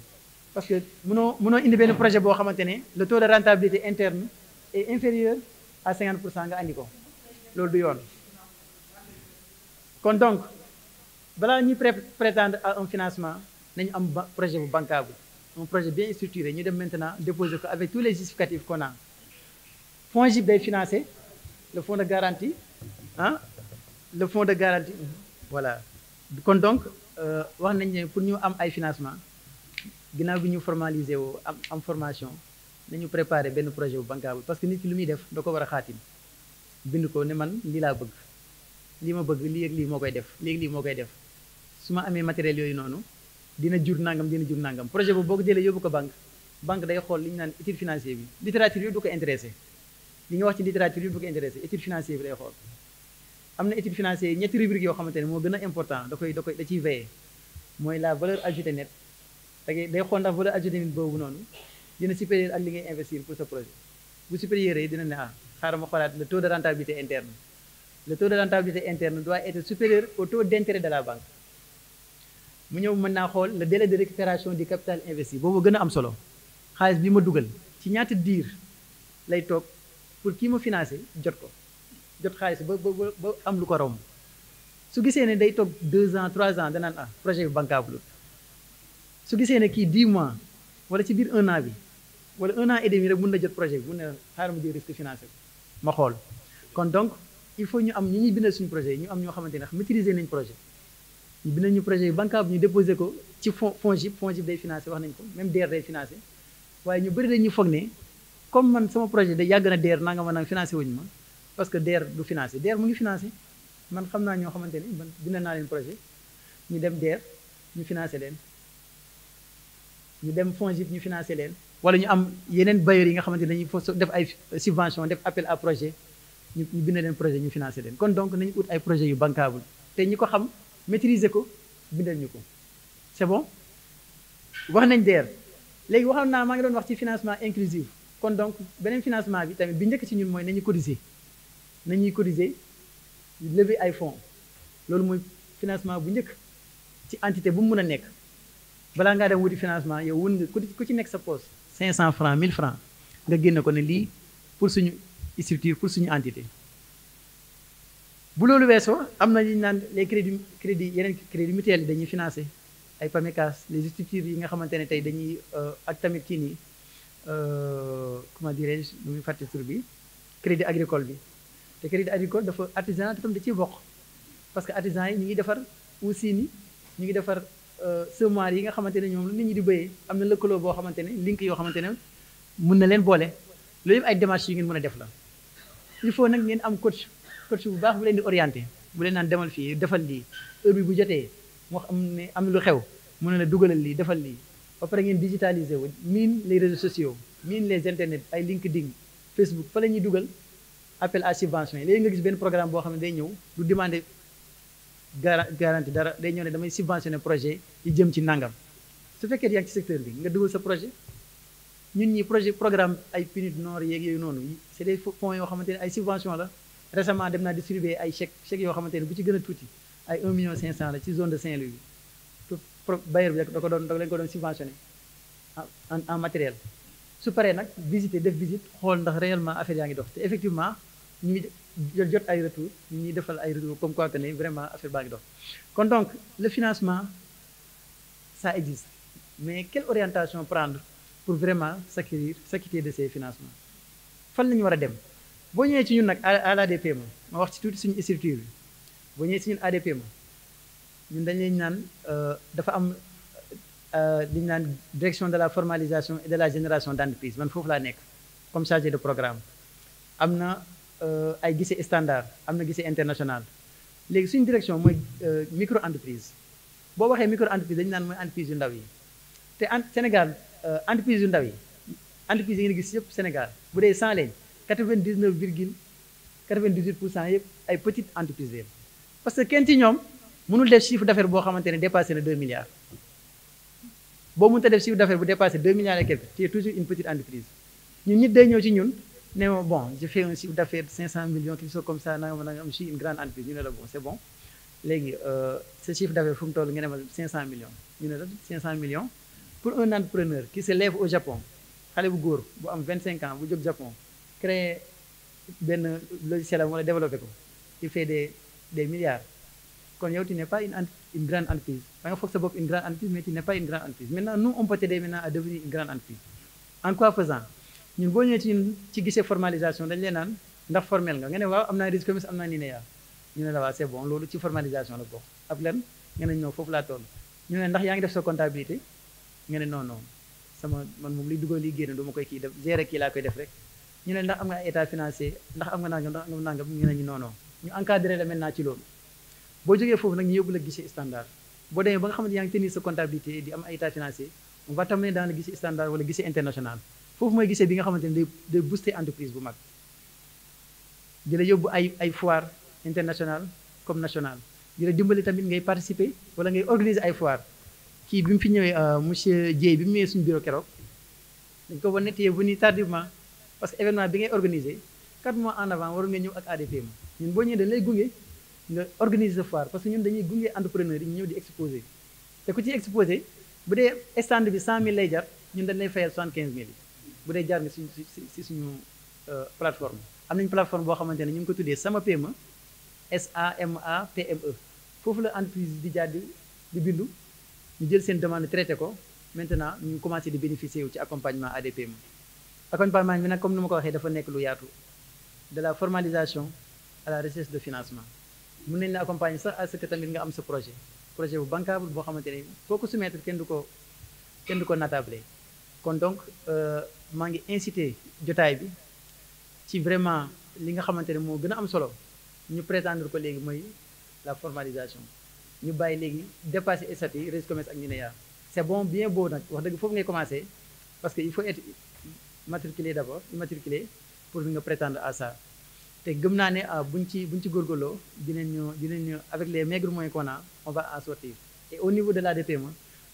parce que mënoo indi benn projet boo xamante ne le taux de rentabilité interne est inférieur à 50% nga andi ko loolu du yoon kon donc balaa ñuy prétendre à un financement nañu am projet bu bancable un projet bien structuré ñu dem maintenant déposer ko avec tous les justificatifs qu'on a FONGIP day financer le fonds de garantie le fonds de garantie voilà kon donc wax nañ ne pour ñu am ay financement ginnaaw bi ñu formaliser woo am formation nañu préparer benn projet bu bancable parce que nit ki lu muy def da ko war a xaatim bind ko ne man lii laa bëgg lii ma bëgg lii ak lii moo koy def léegi lii moo koy def su ma amee matériel yooyu noonu dina jur nangam projet boobu boo ko jëlee yóbbu ko banque day xool li ñu naan étude financière bi littérature yooyu du ko intéressé li nga wax ci littérature yooyu du ko intéressé étude financière bi day xool am na étude financière ñetti rubrique yoo xamante ne moo gën a important da ciy veiller mooy la valeur ajoutée nette day xool ndax valeur ajoutée nette boobu noonu dina supérieur ak li ngay investir pour ce projet bu supérieur yi dina ne xaaral ma xoolaat le taux de rentabilité interne le taux de rentabilité interne doit être supérieur au taux d'intérêt de la banque mu ñëw mën naa xool le délai de récupération du capital investi boobu gën a am solo xaalis bi ma dugal ci ñaata diir lay toog pour kii ma financé jot xaalis ba am lu ko romb su gisee ne day toog 2 ans 3 ans danaan projet bi bancable su gisee ne kii 10 mois wala ci biir 1 an bi wala 1 an et demi rek mën na jot projet bi mun na xaaral ma jël risque financé ma xool kon donc il faut ñu am ñi ñuy bindal suñu projet yi ñu am ñoo xamante ne maîtriser nañ projet ñu bindal ñu projet yi bancable ñu déposé ko ci FONGIP day financé wax nañ ko même DER day financé waaye ñu bëri dañuy foog ne comme man sama projet da yàgg na DER nanga ma nang financé wuñu ma parce que DER du financé DER mu ngi financé man xam naa ñoo xamante ne man bindal naa leen projet ñu dem DER ñu financé leen ñu dem FONGIP ñu financé leen wala ñu am yeneen bailleurs yi nga xamante ne dañuy def ay subvention def appel à projet ñu bind leen projet ñu financé leen kon donc nañu ut ay projets yu bancable te ñi ko xam maîtriser ko bindal ñu ko c'est bon wax nañ DER léegi waxoon naa maa ngi doon wax ci financement inclusif kon donc beneen financement bi tamit bi njëkk ci ñun mooy nañuy cotiser lever ay fonds loolu mooy financement bu njëkk ci entité bu mu mën a nekk balaa ngaa dem wuti financement yow wun nga ku ci nekk sa poste 500 francs 1000 francs nga génne ko ne lii pour suñu structure pour suñu entité bu loolu weesoo am na ñu naan les yeneen crédit mutuel yi dañuy financer ay PAMECAS les structures yi nga xamante ne tey dañuy ak tamit kii nii comment dirais-je nu muy fàtte tur bi crédit agricole bi te crédit agricole dafa artisanat te tam da ciy bokk parce que artisan yi ñu ngi defar aussi ni ñu ngi defar semoires yi nga xamante ne ñoom la nit ñi di béyee am na lëkkaloo boo xamante ne link yoo xamante ne mën na leen boole loolu yëpp ay démarches yu ngeen mën a def la il faut nag ngeen am coach bu baax bu leen di orienté bu leen naan demal fii defal lii heure bi bu jotee wax am lu xew mu ne la dugalal lii defal lii ba pare ngeen digitaliser wu miin les réseaux sociaux miin les internet ay LinkedIn Facebook fa la ñuy dugal appel à subvention yi léegi nga gis benn programme boo xam ne day ñëw du demander garantie dara day ñëw ne damay subventionné projet yi jëm ci nangam su fekkee yaa ngi ci secteur bi nga dugal sa projet ñun ñi programme ay PNUD Nord yeeg yooyu noonu c'est des fonds yoo xamante ne ay subvention la récemment dem naa distribuer ay chèques yoo xamante ne bu ci gën a tuuti ay 1,5 million la ci zone de Saint-Louis bailleur bi da leen ko doon subventionné en matériel su paree nag def visite xool ndax réellement affaire yaa ngi dox te effectivement ñu ngi jot ay retour ñu ñuy defal ay retour comme quoi que ne vraiment affaire baa ngi dox kon donc le financement ça existe mais quelle orientation prendre pour vraiment s'acquitter de ces financements fan la ñu war a dem boo ñëwee ci ñun nag à l'ADPME ma wax ci tuuti suñu structure bi boo ñëwee ci ñun ADPME ñun dañ leen naan dafa am li ñu naan direction de la formalisation et de la génération d'entreprise man foofu laa nekk comme chargé de programme am na ay guichet standard am na guichet international léegi suñu direction mooy micro entreprise boo waxee micro entreprise dañu naan mooy entreprise yu ndaw yi te Sénégal entreprise yu ndaw yi entreprise yi ngeen gis yëpp Sénégal bu dee 100 lañ 99,98% yëpp ay petites entreprises lañ parce que kenn ci ñoom mënul def chiffre d'affaires boo xamante ne dépassé na 2 milliards boo mënut a def chiffre d'affaires bu dépassé 2 milliards et quelque tu es toujours une petite entreprise ñun nit day ñëw ci ñun ne ma bon je fais un chiffre d'affaires de 500 millions quelque chose comme ça nangam je suis une grande entreprise ñu ne la bon c'est bon léegi ce chiffre d'affaires fu mu toll nga ne ma 500 millions ñu ne la 500 millions pour un entrepreneur qui se lève au Japon xale bu góor bu am 25 ans bu jóg Japon créer benn logiciel am wala développé ko il fait des milliards kon yow tu n'es pas une grande entreprise da nga foog sa bopp une grande entreprise mais tu n'es pas une grande entreprise maintenant nous on peut t'aider maintenant à devenir une grande entreprise en quoi faisant ñun boo ñëwee ci ñun ci guichet formalisation dañ leen naan ndax formel nga ne waaw am naa risque commerce am naa NINEA ñu ne la waaw c'est bon loolu ci formalisation la bokk ak lan nga ne ñoo foofu laa toll ñu ne ndax yaa ngi def sa comptabilité nga ne non man moom liy dugal liy génn du ma koy kii def gérer kii laa koy def rek ñu ne ndax am nga ay état financier ndax am nga nangam ñu ne ñu non ñu encadré la maintenant ci loolu boo jógee foofu nag ñu yóbbu la guichet standard boo demee ba nga xamante yaa ngi tenir sa comptabilité di am ay état financier on va t'amener dans le guichet standard wala guichet international foofu mooy guichet bi nga xamante ne day booster entreprise bu mag di la yóbbu ay foire international comme national di la dimbali tamit ngay participer wala ngay organiser ay foire kii bi mu fi ñëwee monsieur Dieye bi mu ñëwee suñu bureau keroog dañ ko wane tu es venu tardivement parce que événement bi ngay organiser 4 mois en avant waroon nga ñëw ak ADPME ñun boo ñëwee dañ lay gunge nga organiser sa foire parce que ñun dañuy gunge entrepreneur yi ñëw di exposer te ku ci exposer bu dee stand bi 100 000 lay jar ñun dañ lay fayal 75 000 bu dee jaar nga si suñu plateforme am nañu plateforme boo xamante ne ñu ngi ko tuddee sama PME SAMAPME foofu la entreprise di jaar di bindu ñu jël seen demande traité ko maintenant ñu commencé di bénéficier wu ci accompagnement ADPME accompagnement bi nag comme ni ma ko waxee dafa nekk lu yaatu de la formalisation à la recherche de financement mën nañ la accompagner sax à ce que tamit nga am sa projet bu bancable boo xamante ne foo ko soumettre kenn du ko natable kon donc maa ngi incité jotaay bi ci vraiment li nga xamante ne moo gën a am solo ñu prétendre ko léegi mooy la formalisation ñu bàyyi léegi dépasser statut yi registre commerce ak NINEA c'est bon bien beau nag wax dëgg foofu ngay commencer parce que il faut être matriculé d'abord immatriculé pour nga prétendre à ça te gëm naa ne buñ ci góorgóorloo dinañu avec les maigres moyens qu'on a on va en sortir et au niveau de l'ADPME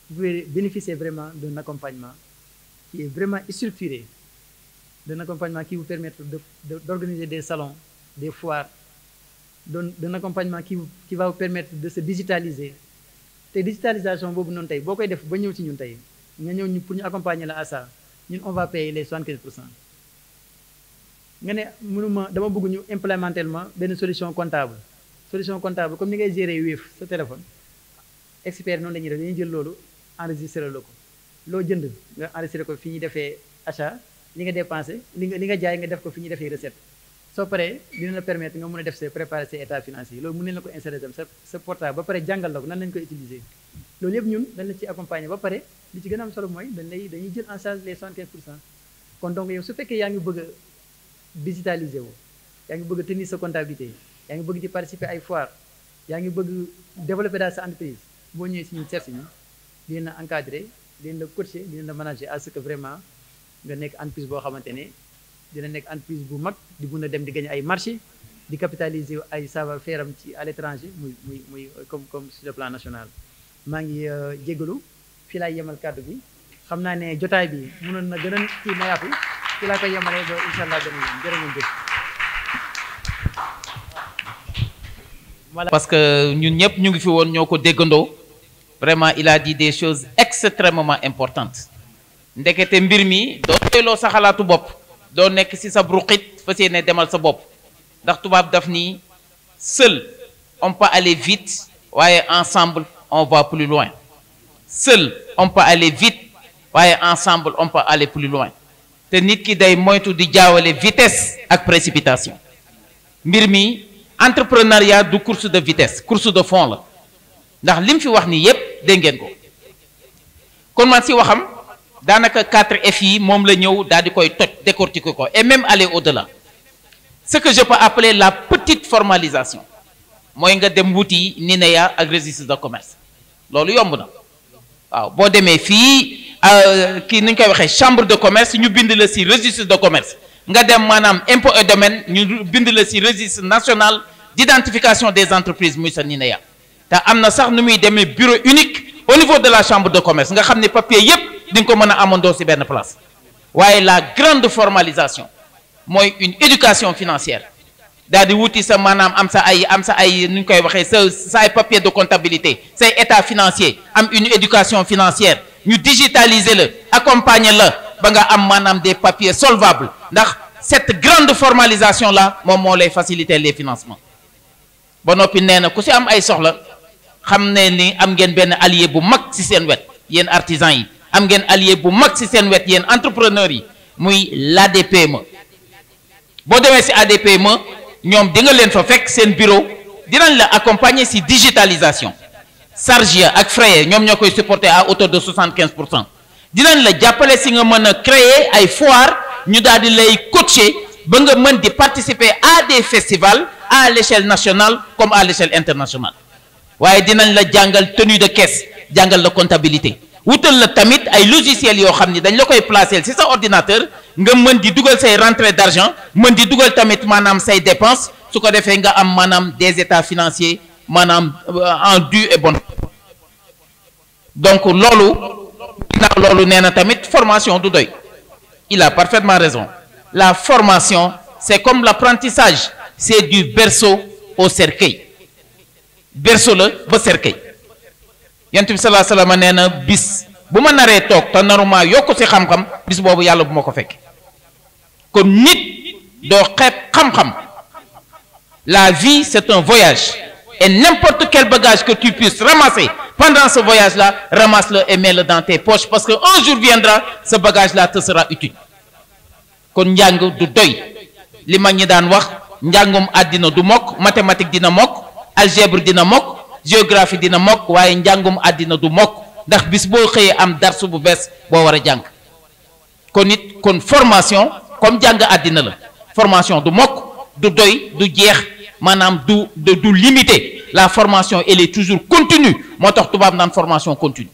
vous pouvez bénéficier vraiment d'un accompagnement qui est vraiment structuré d'un accompagnement qui vous permettre d'organiser des salons des foires d'un accompagnement qui va vous permettre de se digitaliser te digitalisation boobu noonu tey boo koy def ba ñëw ci ñun tey nga ñëw ñu pour ñu accompagner la à ça ñun on va payer les 75%. nga ne mënuma dama bëgg ñu implémenter ma benn solution comptable comme ni ngay gérer Wave sa téléphone expert noonu la ñuy def dañuy jël loolu enregistré la ko loo jënd nga enregistré ko fi ñuy defee achat li nga dépensé li nga jaay nga def ko fi ñuy defee recette soo paree dina la permettre nga mën a def préparer ses états financiers loolu mën nañ la ko insérer tam sa portable ba pare jàngal la ko nan lañ koy utiliser loolu yëpp ñun dañ la ci accompagner ba pare li ci gën a am solo mooy dañuy jël en charge les 75%. kon donc yow su fekkee yaa ngi bëgg a digitaliser wu yaa ngi bëgg a tenir sa comptabilité yaa ngi bëgg ci participer ay foire yaa ngi bëgg développer daal sa entreprise boo ñëwee si ñun seet si ñu dinañ la encadrer dinañ la coacher dinañ la manager à ce que vraiment nga nekk entreprise boo xamante ne dina nekk entreprise bu mag di mun a dem di gagner ay marché di capitaliser ay savoir-faire am ci à l'étranger muy comme sur le plan national. maa ngi jégalu fii laay yemal kàddu bi xam naa ne jotaay bi mënoon na gën a kii na yaatu fii laa koy yemalee ba incha allah gën a yem jërë ngeen jëf. parce que ñun ñëpp ñu ngi fi woon ñoo ko déggandoo vraiment il a dit des choses extrêmement importantes ndekete mbir mi doo doyloo sa xalaatu bopp doo nekk ci sa bruxit fas yéene demal sa bopp ndax tubaab daf ni seul on peut aller vite waaye ensemble on va plus loin seul on peut aller vite waaye ensemble on peut aller plus loin te nit ki day moytu di jaawale vitesse ak précipitation mbir mi entrepreneuriat du course de vitesse course de fond la ndax lim fi wax ni yépp dégg ngeen ko kon man si waxam daanaka 4F yi moom la ñëw daal di koy toj décortiquer ko et même aller au-delà ce que je peux appeler la petite formalisation mooy nga dem wuti NINEA ak registre de commerce loolu yomb na waaw boo demee fii kii ni ñu koy waxee chambre de commerce ñu bind la ci registre de commerce nga dem maanaam impôt et domaine ñu bind la ci registre national d'identification des entreprises muy sa NINEA te am na sax nu muy demee bureau unique au niveau de la chambre de commerce nga xam ne papier yépp di nga ko mën a amandoo ci benn place waaye la grande formalisation mooy une éducation financière daal di wuti sa maanaam am sa ay nu ñu koy waxee sa ay papier de comptabilité say état financier am une éducation financière ñu digitaliser la accompagner la ba nga am maanaam des papiers solvables ndax cette grande formalisation là moom moo lay faciliter les financements ba noppi nee na ku ci am ay soxla xam ne ni am ngeen benn allié bu mag ci seen wet yéen artisans yi am ngeen allié bu mag ci seen wet yéen entrepreneurs yi muy l'ADPME boo demee ci ADPME ñoom di nga leen fa fekk seen bureau dinañ la accompagner ci digitalisation charge ak frais ñoom ñoo koy supporter à hauteur de 75%. dinañ la jàppale ci nga mën a créer ay foire ñu daal di lay coacher ba nga mën di participer à des festivals à l'échelle nationale comme à l'échelle internationale waaye dinañ la jàngal tenue de caisse jàngal la comptabilité wutal la tamit ay logiciels yoo xam ni dañ la koy placer ci sa ordinateur nga mën di dugal say rentrée d'argent mën di dugal tamit maanaam say dépenses su ko defee nga am maanaam des états financiers maanaam en due et bonne donc loolu ginnaaw loolu nee na tamit formation du doy il a parfaitement raison la formation c'est comme l'apprentissage c'est du berceau au cercueil berceau la ba cercueil yonent bi sallallahu alayhi wasallam nee na bis bu ma naree toog te naruma yokku ci xam-xam bis boobu yàlla bu ma ko fekk kon nit doo xeeb xam-xam la vie c'est un voyage et n'importe quel bagage que tu puisses ramasser pendant ce voyage-là ramasse-le et mets-le dans tes poches parce que un jour viendra ce bagage-là te sera utile kon njàng du doy li mag ñi daan wax njàngum àddina du mokk mathématique dina mokk algèbre dina mokk géographie dina mokk waaye njàngum àddina du mokk ndax bis boo xëyee am darsu bu bees boo war a jàng kon it kon formation comme jàng àddina la formation du mokk du doy du jeex maanaam du limité la formation elle est toujours continue moo tax tubaab naan formation continue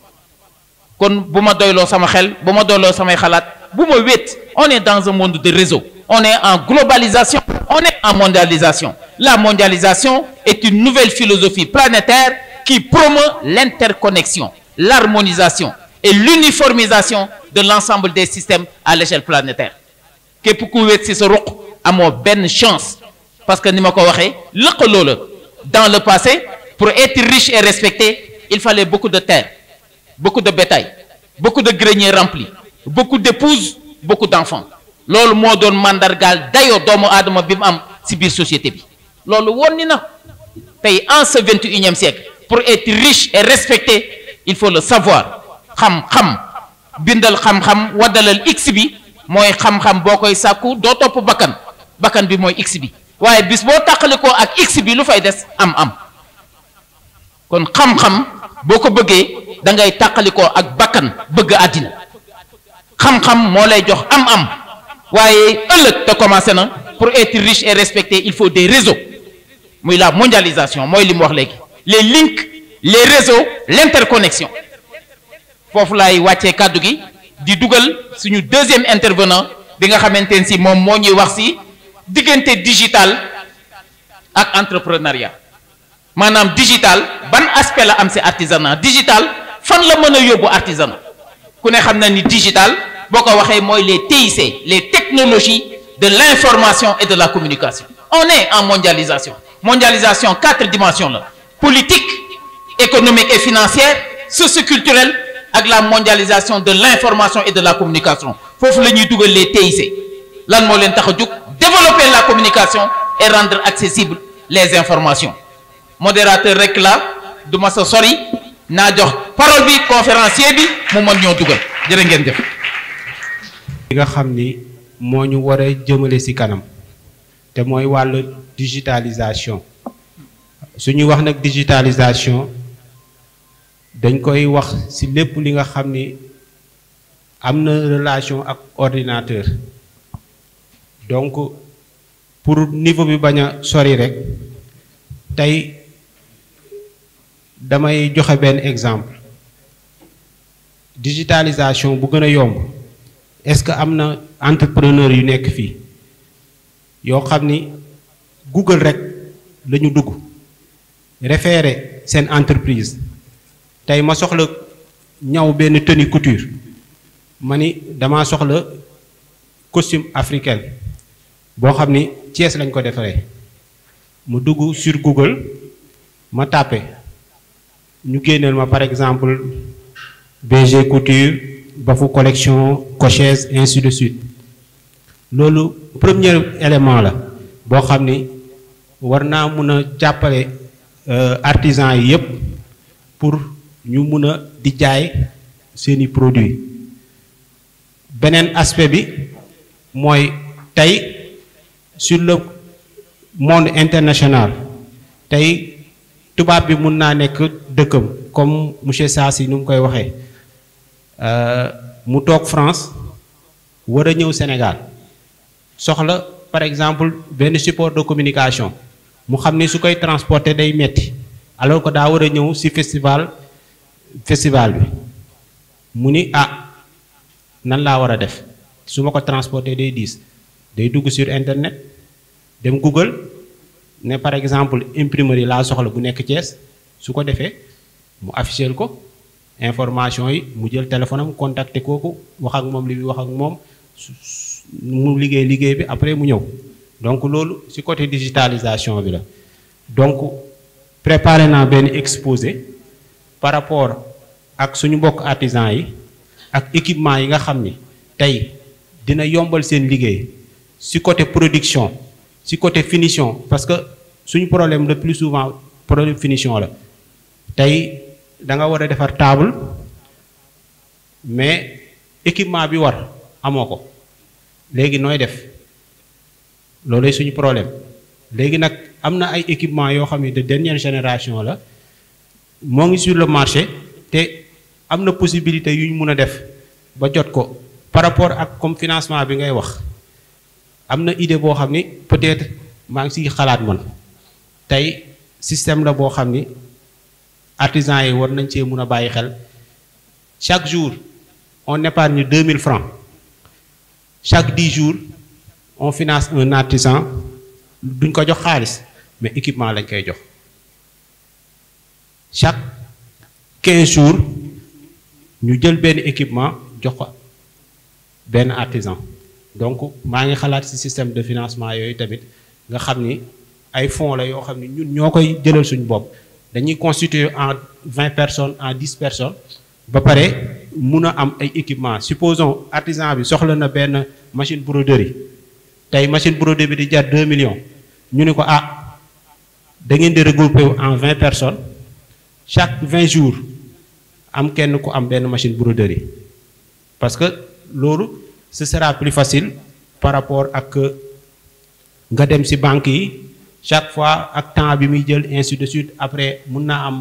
kon bu ma doyloo sama xel bu ma doyloo samay xalaat bu ma wét on est dans un monde de réseau on est en globalisation on est en mondialisation la mondialisation est une nouvelle philosophie planétaire qui promeut l'interconnexion l'harmonisation et l'uniformisation de l'ensemble des systèmes à l'échelle planétaire képp ku wét ci sa ruq amoo benn chance parce que ni ma ko waxee lëkkaloo la dans le passé pour être riche et respecté il fallait beaucoup de terre beaucoup de bétail beaucoup de greniers remplis beaucoup d'épouses beaucoup d'enfants loolu moo doon mandargaal dayoo doomu aadama bi mu am ci biir société bi loolu woon ni na tey en ce 21e siècle pour être riche et respecté il faut le savoir xam-xam bindal xam-xam waddalal x bi mooy xam-xam boo koy sàkku doo topp bakkan bi mooy x bi waaye bis boo tàqalikoo ak x bi lu fay des am kon xam-xam boo ko bëggee da ngay tàqalikoo ak bakkan bëgg àddina xam-xam moo lay jox am waaye ëllëg te commencé na pour être riche et respecté il faut des réseaux muy la mondialisation mooy li mu wax léegi les links les réseaux l'interconnexion foofu laay wàccee kàddu gi di dugal suñu deuxième intervenant bi nga xamante ne si moom moo ñuy wax si diggante digital ak entrepreneuriat maanaam digital ban aspect la am si artisanat digital fan la mën a yóbbu artisanat ku ne xam na ni digital boo ko waxee mooy les TIC les technologies de l'information et de la communication on est en mondialisation mondialisation 4 dimensions la politique économique et financière socioculturelle ak la mondialisation de l'information et de la communication foofu la ñuy dugal les TIC lan moo leen tax a jóg développer la communication et rendre accessibles les informations modérateur rek la du ma sa sori naa jox parole bi conférencier bi mu mën ñoo dugal jërë ngeen jëf. li nga xam ni moo ñu war a jëmale ci kanam te mooy wàllu digitalisation su ñuy wax nag digitalisation dañ koy wax ci lépp li nga xam ni am na relation ak ordinateur donc pour niveau bi bañ a sori rek tey damay joxe benn exemple digitalisation bu gën a yomb est-ce que am na entrepreneur yu nekk fii yoo xam ni Google rek la ñu dugg référer seen entreprise tey ma soxla ñaw benn tenue couture ma ni damaa soxla costume africain boo xam ni Thiès lañ ko defaree mu dugg sur Google ma tapé ñu génneel ma par exemple BG couture Bafou collection Cochesse ainsi de suite loolu premier élément la boo xam ni war naa mun a jàppale artisans yi yépp pour ñu mun a di jaay seeni produits beneen aspect bi mooy tey sur le monde international tey tubaab bi mun naa nekk dëkkam comme monsieur Sassi nu mu koy waxee mu toog France war a ñëw Sénégal soxla par exemple benn support de communication mu xam ni su koy transporter day metti alors que daa war a ñëw ci festival bi mu ni nan laa war a def su ma ko transporter day diis day dugg sur internet dem Google ne par exemple imprimerie laa soxla bu nekk Thiès su ko defee mu afficher ko information yi mu jël téléphone am contacter kooku wax ak moom li muy wax ak moom mu liggéey bi après mu ñëw donc loolu ci côté digitalisation bi la donc préparé naa benn exposé par rapport ak suñu mbokk artisans yi ak équipement yi nga xam ni tey dina yombal seen liggéey ci côté production ci côté finition parce que suñu problème le plus souvent problème finition la tey da nga war a defar table mais équipement bi war amoo ko léegi nooy def loolu suñu problème léegi nag am na ay équipement yoo xam ne de dernière génération la moo ngi sur le marché te am na possibilité yu ñu mun a def ba jot ko par rapport ak comme financement bi ngay wax am na idée boo xam ni peut-être maa ngi siy xalaat man tey système la boo xam ni artisans yi war nañ cee mun a bàyyi xel chaque jour on épargne 2000 francs chaque 10 jours on finance un artisan duñ ko jox xaalis mais équipement lañ koy jox chaque 15 jours ñu jël benn équipement jox ko benn artisan donc maa ngi xalaat ci système de financement yooyu tamit nga xam ni ay fonds la yoo xam ni ñun ñoo koy jëlal suñu bopp dañuy constituer en 20 personnes en 10 personnes ba pare mun a am ay équipement supposons artisan bi soxla na benn machine broderie tey machine broderie bi di jar 2 millions ñu ne ko da ngeen di regrouper en 20 personnes chaque 20 jours am kenn ku am benn machine broderie parce que loolu ce sera plus facile par rapport ak nga dem ci banque yi chaque fois ak temps bi muy jël ainsi de suite après mun naa am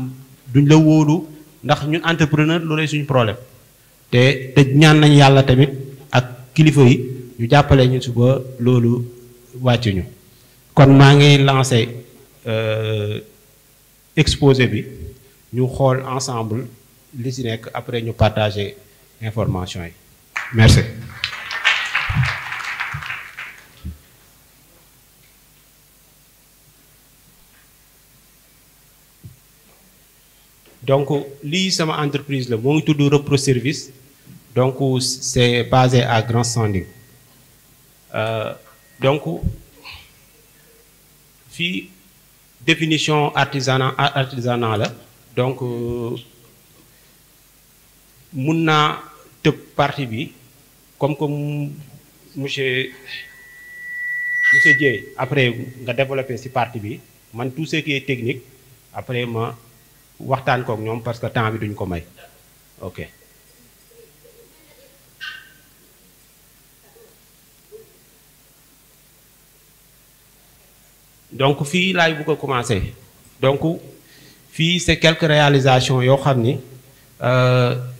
duñ la wóolu ndax ñun entrepreneur loolu suñu problème te ñaan nañ yàlla tamit ak kilifa yi ñu jàppale ñu suba loolu wàcc ñu kon maa ngi lancé exposé bi ñu xool ensemble li ci nekk après ñu partager information yi merci. donc lii sama entreprise la moo ngi tudd Repro Service donc c'est basé à Grand Standing donc fii définition artisanat la donc mun naa tëb partie bi comme monsieur Dieye après nga développer ci partie bi man tout ce qui est technique après ma waxtaan kook ñoom parce que temps bi duñ ko may ok. donc fii laay bëgg a commencer donc fii c'est quelques réalisations yoo xam ni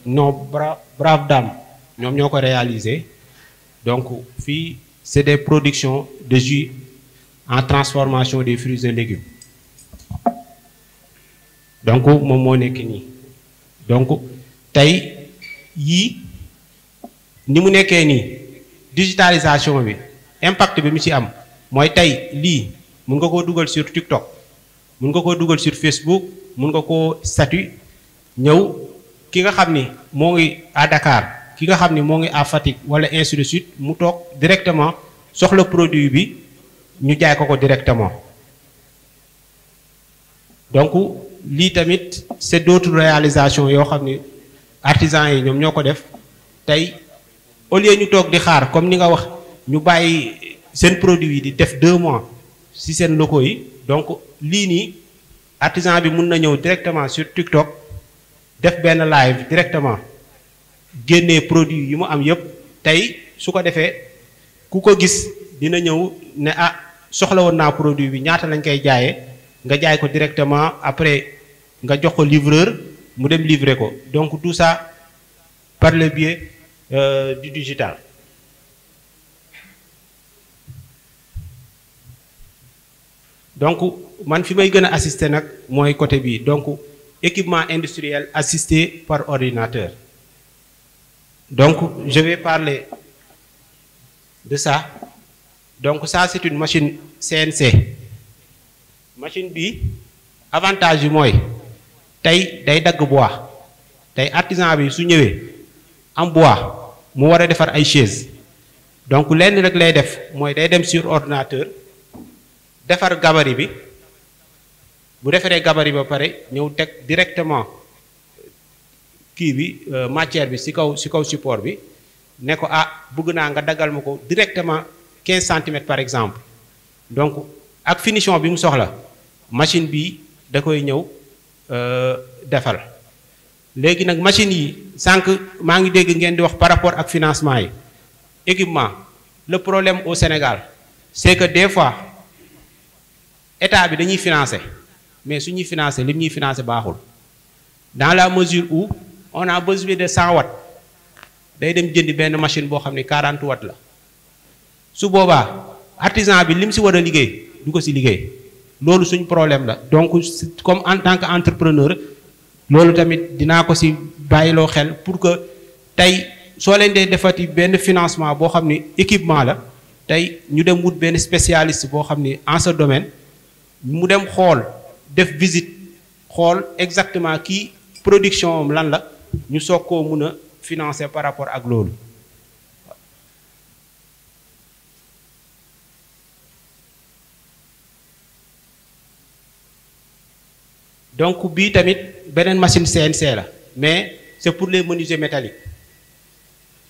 nos braves dames ñoom ñoo ko réaliser donc fii c'est des productions de jus en transformation des fruits et légumes donc moom moo nekk nii donc tey yii ni mu nekkee nii digitalisation bi impact bi mu ci am mooy tey lii mun nga koo dugal sur TikTok mun nga koo dugal sur Facebook mun nga koo statut ñëw ki nga xam ni moo ngi à Dakar ki nga xam ni moo ngi à Fatick wala ainsi de suite mu toog directement soxla produit bi ñu jaay ko directement donc lii tamit c'est d'autres réalisations yoo xam ni artisans yi ñoom ñoo ko def tey au lieu ñu toog di xaar comme ni nga wax ñu bàyyi seen produit yi di def 2 mois ci seen locaux yi donc lii nii artisan bi mun na ñëw directement sur TikTok def benn live directement génnee produit yi mu am yépp tey su ko defee ku ko gis dina ñëw ne ah soxla woon naa produit bi ñaata lañ koy jaayee nga jaay ko directement après nga jox ko livreur mu dem livrer ko donc tout ça par le biais du digital. donc man fi may gën a assister nag mooy côté bi donc équipement industriel assisté par ordinateur donc je vais parler de ça donc ça c'est une machine CNC machine bi avantage bi mooy tey day dagg bois tey artisan bi su ñëwee am bois mu war a defar ay chaise donc lenn rek lay def mooy day dem sur ordinateur defar gabarit bi bu defaree gabarit ba pare ñëw teg directement kii bi matière bi ci kaw support bi ne ko ah bëgg naa nga daggal ma ko directement 15 centimètres par exemple donc ak finition bi mu soxla machine bi da koy ñëw defal léegi nag machine yi sànq maa ngi dégg ngeen di wax par rapport ak financement yi équipement le problème au Sénégal c'est que des fois état bi dañuy financer mais su ñuy financer lim ñuy financer baaxul dans la mesure où on a besoin de 100 watts day dem jëndi benn machine boo xam ne 40 watts la su boobaa artisan bi lim ci war a liggéey du ko ci liggéey loolu suñ problème la donc comme en tant que entrepreneur loolu tamit dinaa ko ci bàyyiloo xel pour que tey soo leen dee defati benn financement boo xam ne équipement la tey ñu dem wut benn spécialiste boo xam ne en ce domaine mu dem xool def visite xool exactement kii production am lan la ñu soog koo mun a financer par rapport ak loolu. donc bii tamit beneen machine CNC la mais c'est pour les menuisiers métalliques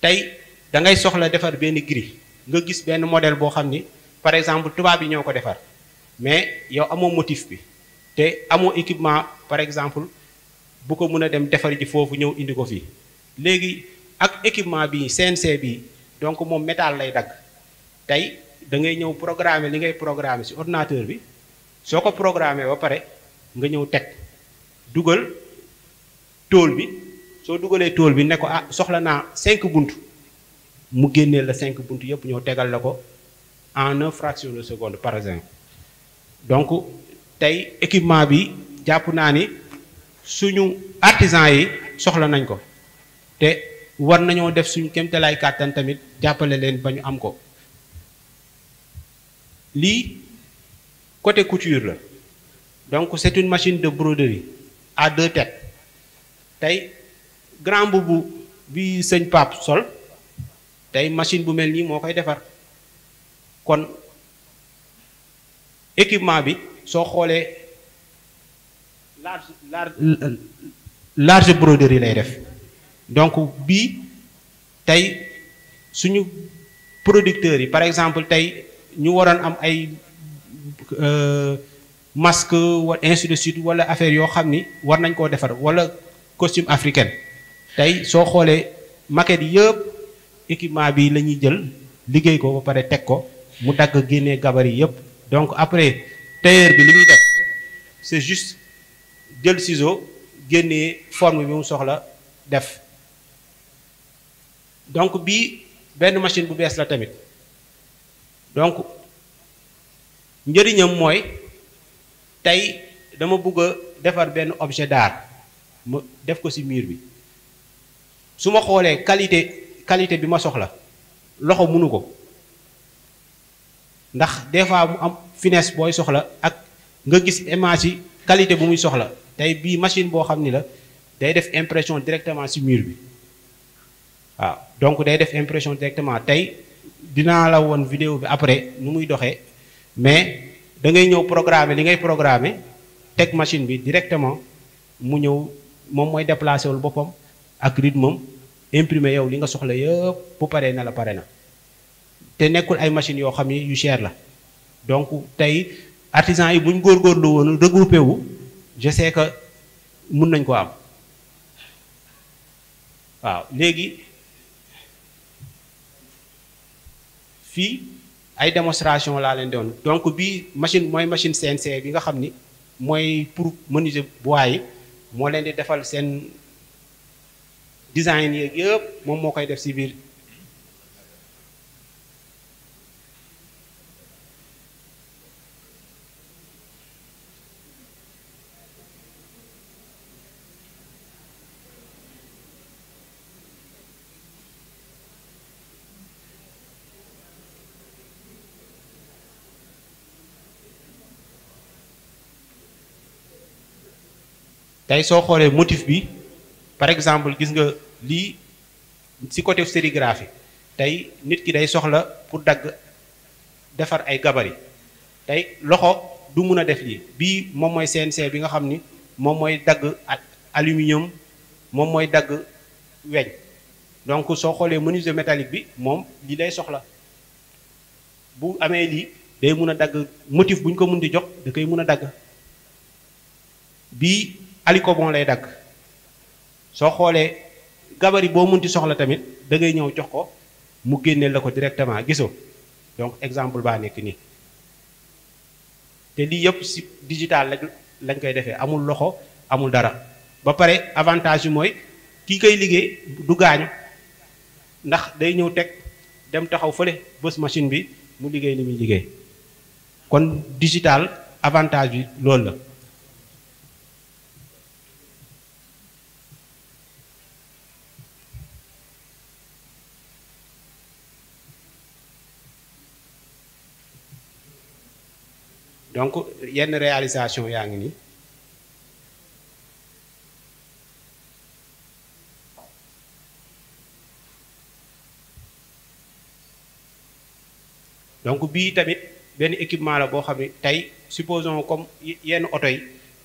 tey da ngay soxla defar benn grille nga gis benn modèle boo xam ni par exemple tubaab yi ñoo ko defar mais yow amoo motif bi te amoo équipement par exemple bu ko mën a dem defar ji foofu ñëw indi ko fii léegi ak équipement bi CNC bi donc moom métal lay dagg tey da ngay ñëw programmer li ngay programmer ci ordinateur bi soo ko programmer ba pare nga ñëw teg dugal tôle bi soo dugalee tôle bi ne ko ah soxla naa 5 buntu mu génneel la 5 buntu yëpp ñëw tegal la ko en 1 fraction de seconde par exemple donc tey équipement bi jàpp naa ni suñu artisan yi soxla nañ ko te war nañoo def suñu kéemtalaay kàttan tamit jàppale leen ba ñu am ko. lii côté couture la donc c'est une machine de broderie à 2 têtes tey grand boubou bi sëñ Pape sol tey machine bu mel nii moo koy defar kon équipement bi soo xoolee large broderie lay def donc bii tey suñu producteurs yi par exemple tey ñu waroon am ay masque wala ainsi de suite wala affaire yoo xam ni war nañ koo defar wala costume africain tey soo xoolee maquette yi yëpp équipement bi la ñuy jël liggéey ko ba pare teg ko mu dagg génnee gabarit yëpp donc après tailleur bi li muy def c'est juste jël ciseau génnee forme bi mu soxla def donc bii benn machine bu bees la tamit donc njëriñam mooy tey dama bëgg a defar benn objet d'art ma def ko ci mur bi su ma xoolee qualité bi ma soxla loxo mënu ko ndax des fois mu am finesse booy soxla ak nga gis image yi qualité bu muy soxla tey bii machine boo xam ni la day def impression directement ci mur bi waaw donc day def impression directement tey dinaa la woon vidéo bi après nu muy doxee mais da ngay ñëw programmer li ngay programmer teg machine bi directement mu ñëw moom mooy déplacé wul boppam ak rythme am imprimer yow li nga soxla yëpp bu paree na la pare na te nekkul ay machines yoo xam ni yu cher la donc tey artisan yi buñ góorgóorlu woon regroupé wu je sais que mun nañ ko am waaw léegi fii ay démonstration laa leen doon donc bii machine mooy machine CNC bi nga xam ni mooy pour menuisier bois yi moo leen di defal seen design yeeg yëpp moom moo koy def ci biir tey soo xoolee motif bi par exemple gis nga lii ci côté sérigraphie tey nit ki day soxla pour dagg defar ay gabarit tey loxo du mun a def lii bii moom mooy CNC bi nga xam ni moom mooy dagg aluminium moom mooy dagg weñ donc soo xoolee menuisier métallique bi moom lii lay soxla bu amee lii day mun a dagg motif bu ñu ko mun di jox da koy mun a dagg bii alicobon lay dagg soo xoolee gabarit boo munti soxla tamit da ngay ñëw jox ko mu génneel la ko directement gisoo donc exemple baa nekk nii te lii yëpp ci digital lañ koy defee amul loxo amul dara ba pare avantage bi mooy kii koy liggéey du gaañu ndax day ñëw teg dem taxaw fële bës machine bi mu liggéey li muy liggéey kon digital avantage bi loolu la. donc yenn réalisation yaa ngi nii donc bii tamit benn équipement la boo xam ne tey supposons comme yenn oto yi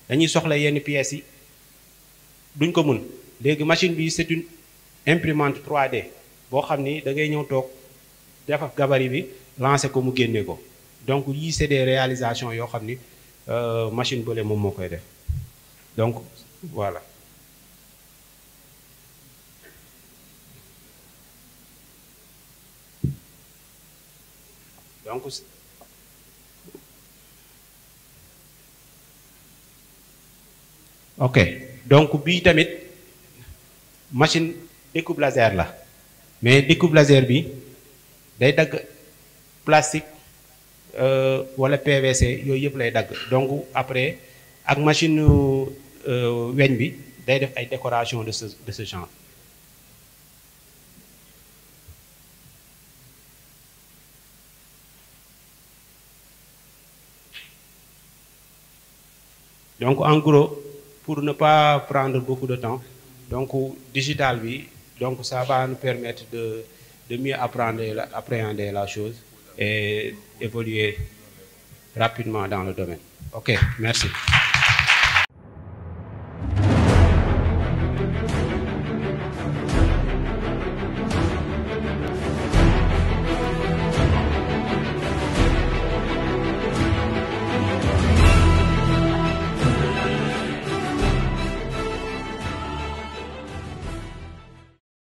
dañuy soxla yenn pièces yi duñ ko mën léegi machine bi c'est une imprimante 3D boo xam ni da ngay ñëw toog def gabarit bi lancer ko mu génne ko donc yii c'est des réalisations yoo xam ni machine bële moom moo koy def donc voilà donc ok donc bii tamit machine découpe laser la mais découpe laser bi day dagg plastique wala PVC yooyu yëpp lay dagg donc après ak machine weñ bi day def ay décoration de ce genre. Donc en gros, pour ne pas prendre beaucoup de temps, donc digital bi, donc ça va nous permettre de mieux appréhender la chose et évoluer rapidement dans le domaine. Ok, merci.